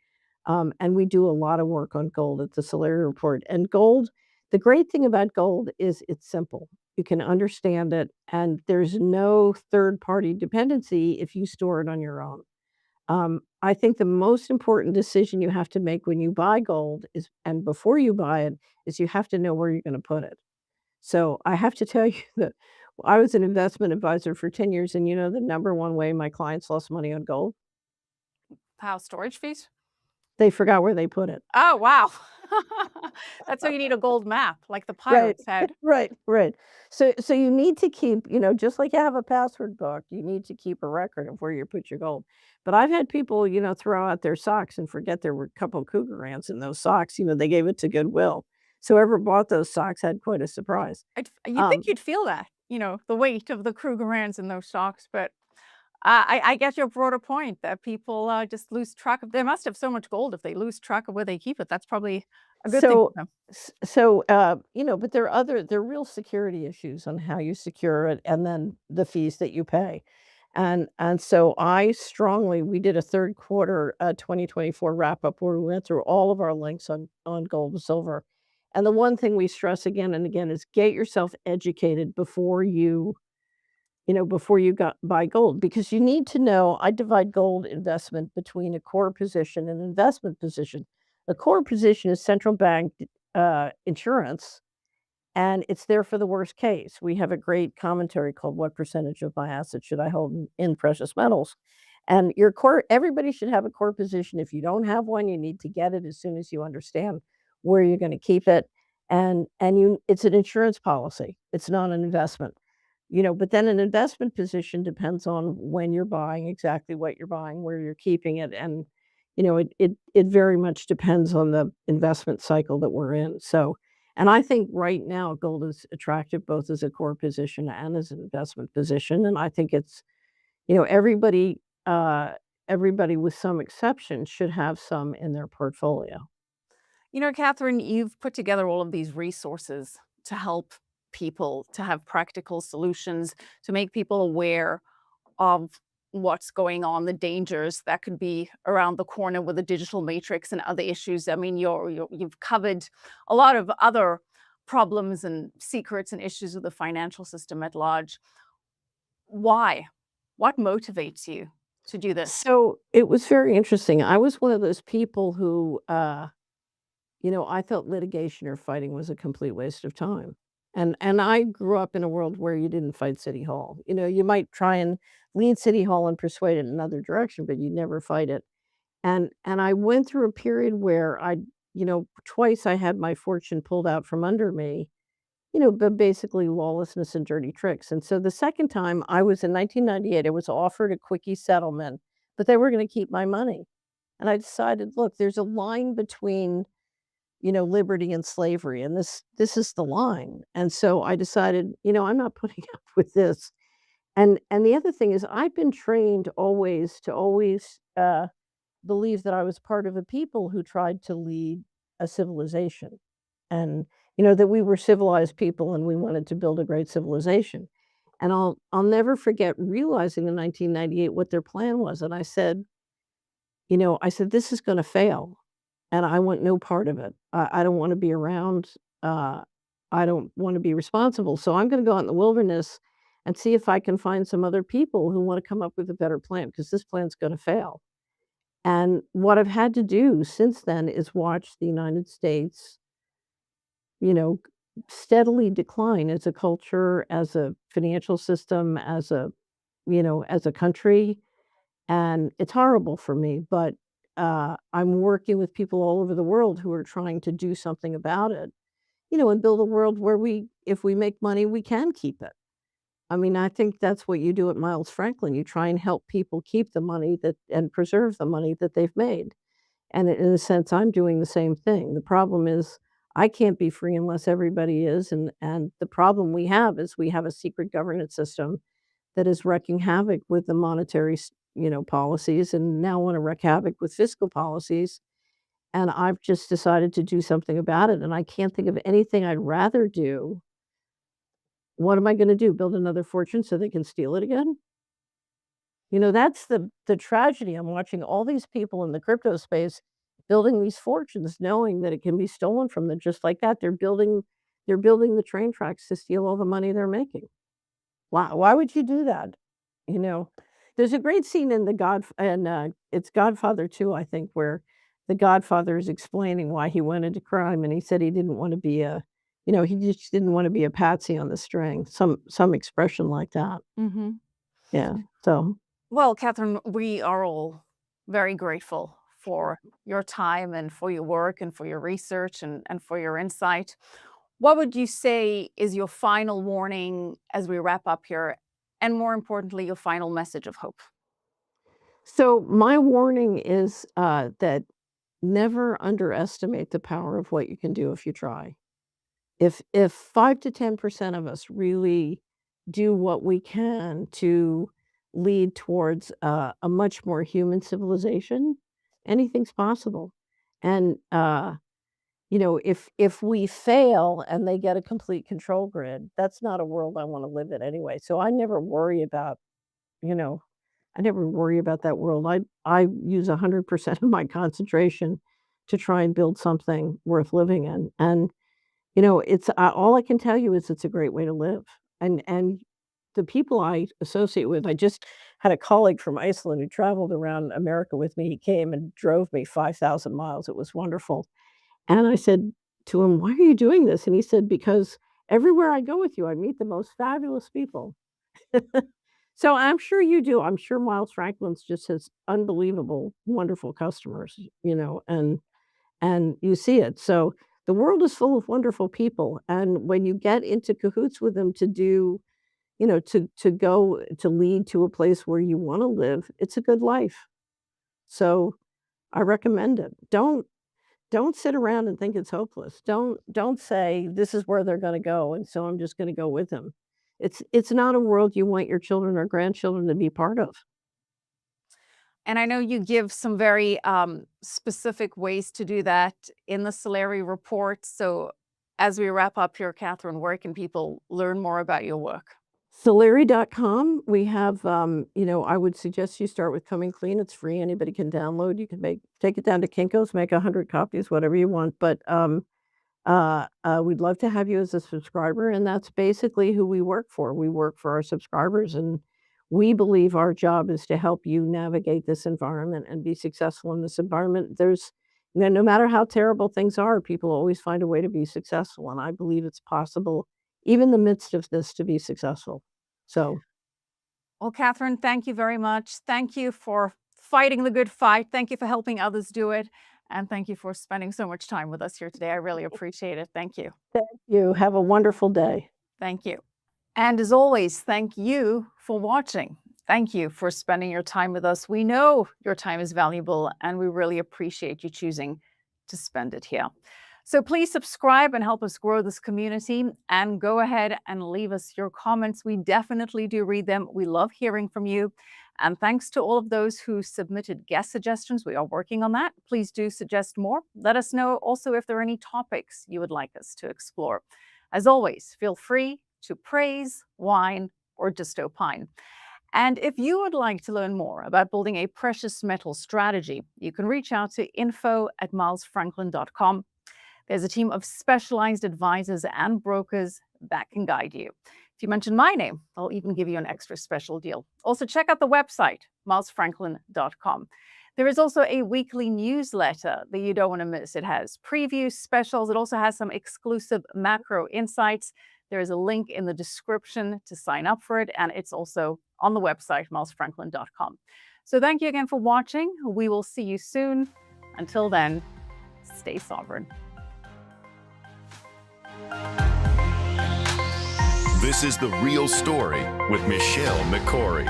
And we do a lot of work on gold at the Solari Report. And gold, the great thing about gold is it's simple. You can understand it, and there's no third party dependency if you store it on your own. I think the most important decision you have to make when you buy gold is, and before you buy it, is you have to know where you're going to put it. So I have to tell you that I was an investment advisor for 10 years, and the number one way my clients lost money on gold, How storage fees? they forgot where they put it. Oh, wow. That's why you need a gold map, like the Right, pirates had. right. So you need to keep, just like you have a password book, you need to keep a record of where you put your gold. But I've had people, throw out their socks and forget there were a couple of cougar ants in those socks. They gave it to Goodwill. So whoever bought those socks had quite a surprise. You'd Um, think you'd feel that, the weight of the Krugerrands in those socks, but I get your broader point that people just lose track of. They must have so much gold if they lose track of where they keep it. That's probably a good thing for so them. but there are real security issues on how you secure it and then the fees that you pay. And so we did a third quarter 2024 wrap up where we went through all of our links on gold and silver. And the one thing we stress again and again is get yourself educated before you buy gold, because you need to know. I divide gold investment between a core position and investment position. The core position is central bank insurance, and it's there for the worst case. We have a great commentary called "What Percentage of My Assets Should I Hold in Precious Metals?" And your core, everybody should have a core position. If you don't have one, you need to get it as soon as you understand where you're going to keep it. It's an insurance policy. It's not an investment. But then an investment position depends on when you're buying, exactly what you're buying, where you're keeping it, and it very much depends on the investment cycle that we're in. So, and I think right now gold is attractive both as a core position and as an investment position, and I think it's everybody everybody with some exception should have some in their portfolio. Catherine, you've put together all of these resources to help people to have practical solutions, to make people aware of what's going on, the dangers that could be around the corner with the digital matrix and other issues. I mean, you've covered a lot of other problems and secrets and issues with the financial system at large. Why? What motivates you to do this? So it was very interesting. I was one of those people who, I felt litigation or fighting was a complete waste of time. And I grew up in a world where you didn't fight City Hall. You might try and lead City Hall and persuade it in another direction, but you'd never fight it. And I went through a period where twice I had my fortune pulled out from under me, but basically lawlessness and dirty tricks. And so the second time I was in 1998, I was offered a quickie settlement, but they were going to keep my money. And I decided, look, there's a line between liberty and slavery. And this is the line. And so I decided, I'm not putting up with this. And the other thing is I've been trained always to believe that I was part of a people who tried to lead a civilization. And, that we were civilized people and we wanted to build a great civilization. And I'll never forget realizing in 1998 what their plan was. And I said, this is going to fail. And I want no part of it. I don't want to be around. I don't want to be responsible. So I'm going to go out in the wilderness and see if I can find some other people who want to come up with a better plan, because this plan's going to fail. And what I've had to do since then is watch the United States, steadily decline as a culture, as a financial system, as a country. And it's horrible for me, but I'm working with people all over the world who are trying to do something about it, and build a world where if we make money, we can keep it. I mean, I think that's what you do at Miles Franklin. You try and help people keep the money and preserve the money that they've made. And in a sense, I'm doing the same thing. The problem is I can't be free unless everybody is. And the problem we have is we have a secret governance system that is wreaking havoc with the monetary, policies, and now want to wreak havoc with fiscal policies. and I've just decided to do something about it, and I can't think of anything I'd rather do. What am I gonna do? Build another fortune so they can steal it again? You know, that's the tragedy. I'm watching all these people in the crypto space building these fortunes knowing that it can be stolen from them just like that. They're building the train tracks to steal all the money they're making. Why would you do that? You know? There's a great scene in it's Godfather 2, I think, where the Godfather is explaining why he went into crime, and he said he didn't wanna be he just didn't wanna be a patsy on the string, some expression like that. Mhm. Yeah, so Well, Catherine, we are all very grateful for your time and for your work and for your research and for your insight. What would you say is your final warning as we wrap up here? And more importantly, your final message of hope? So my warning is that never underestimate the power of what you can do if you try. If 5 to 10% of us really do what we can to lead towards a much more human civilization, anything's possible. And if we fail and they get a complete control grid, that's not a world I want to live in anyway. So you know, I never worry about that world. I use 100% of my concentration to try and build something worth living in. And it's all I can tell you is it's a great way to live. And the people I associate with, I just had a colleague from Iceland who traveled around America with me. He came and drove me 5,000 miles. It was wonderful. And I said to him, "Why are you doing this?" And he said, "Because everywhere I go with you, I meet the most fabulous people." So I'm sure you do. I'm sure Miles Franklin's just has unbelievable, wonderful customers, and you see it. So the world is full of wonderful people, and when you get into cahoots with them to do, to go to lead to a place where you wanna live, it's a good life. So I recommend it. Don't sit around and think it's hopeless. Don't say, "This is where they're gonna go, and so I'm just gonna go with them." It's not a world you want your children or grandchildren to be part of. And I know you give some very specific ways to do that in the Solari Report. So as we wrap up here, Catherine, where can people learn more about your work? Solari.com, we have, I would suggest you start with Coming Clean. It's free. Anybody can download. You can take it down to Kinko's, make 100 copies, whatever you want. But we'd love to have you as a subscriber, and that's basically who we work for. We work for our subscribers, and we believe our job is to help you navigate this environment and be successful in this environment. No matter how terrible things are, people always find a way to be successful, and I believe it's possible, even in the midst of this, to be successful. So, Well, Catherine, thank you very much. Thank you for fighting the good fight. Thank you for helping others do it. And thank you for spending so much time with us here today. I really appreciate it. Thank you. thank you. Have a wonderful day. Thank you. And as always, thank you for watching. Thank you for spending your time with us. We know your time is valuable, and we really appreciate you choosing to spend it here. So please subscribe and help us grow this community, and go ahead and leave us your comments. We definitely do read them. We love hearing from you. And thanks to all of those who submitted guest suggestions. We are working on that. Please do suggest more. Let us know also if there are any topics you would like us to explore. As always, feel free to praise, whine, or just opine. And if you would like to learn more about building a precious metal strategy, you can reach out to info@milesfranklin.com. There's a team of specialized advisors and brokers that can guide you. If you mention my name, I'll even give you an extra special deal. Also, check out the website, milesfranklin.com. There is also a weekly newsletter that you don't want to miss. It has previews, specials. It also has some exclusive macro insights. There is a link in the description to sign up for it, and it's also on the website, milesfranklin.com. So thank you again for watching. We will see you soon. Until then, stay sovereign. This is The Real Story with Michelle Makori.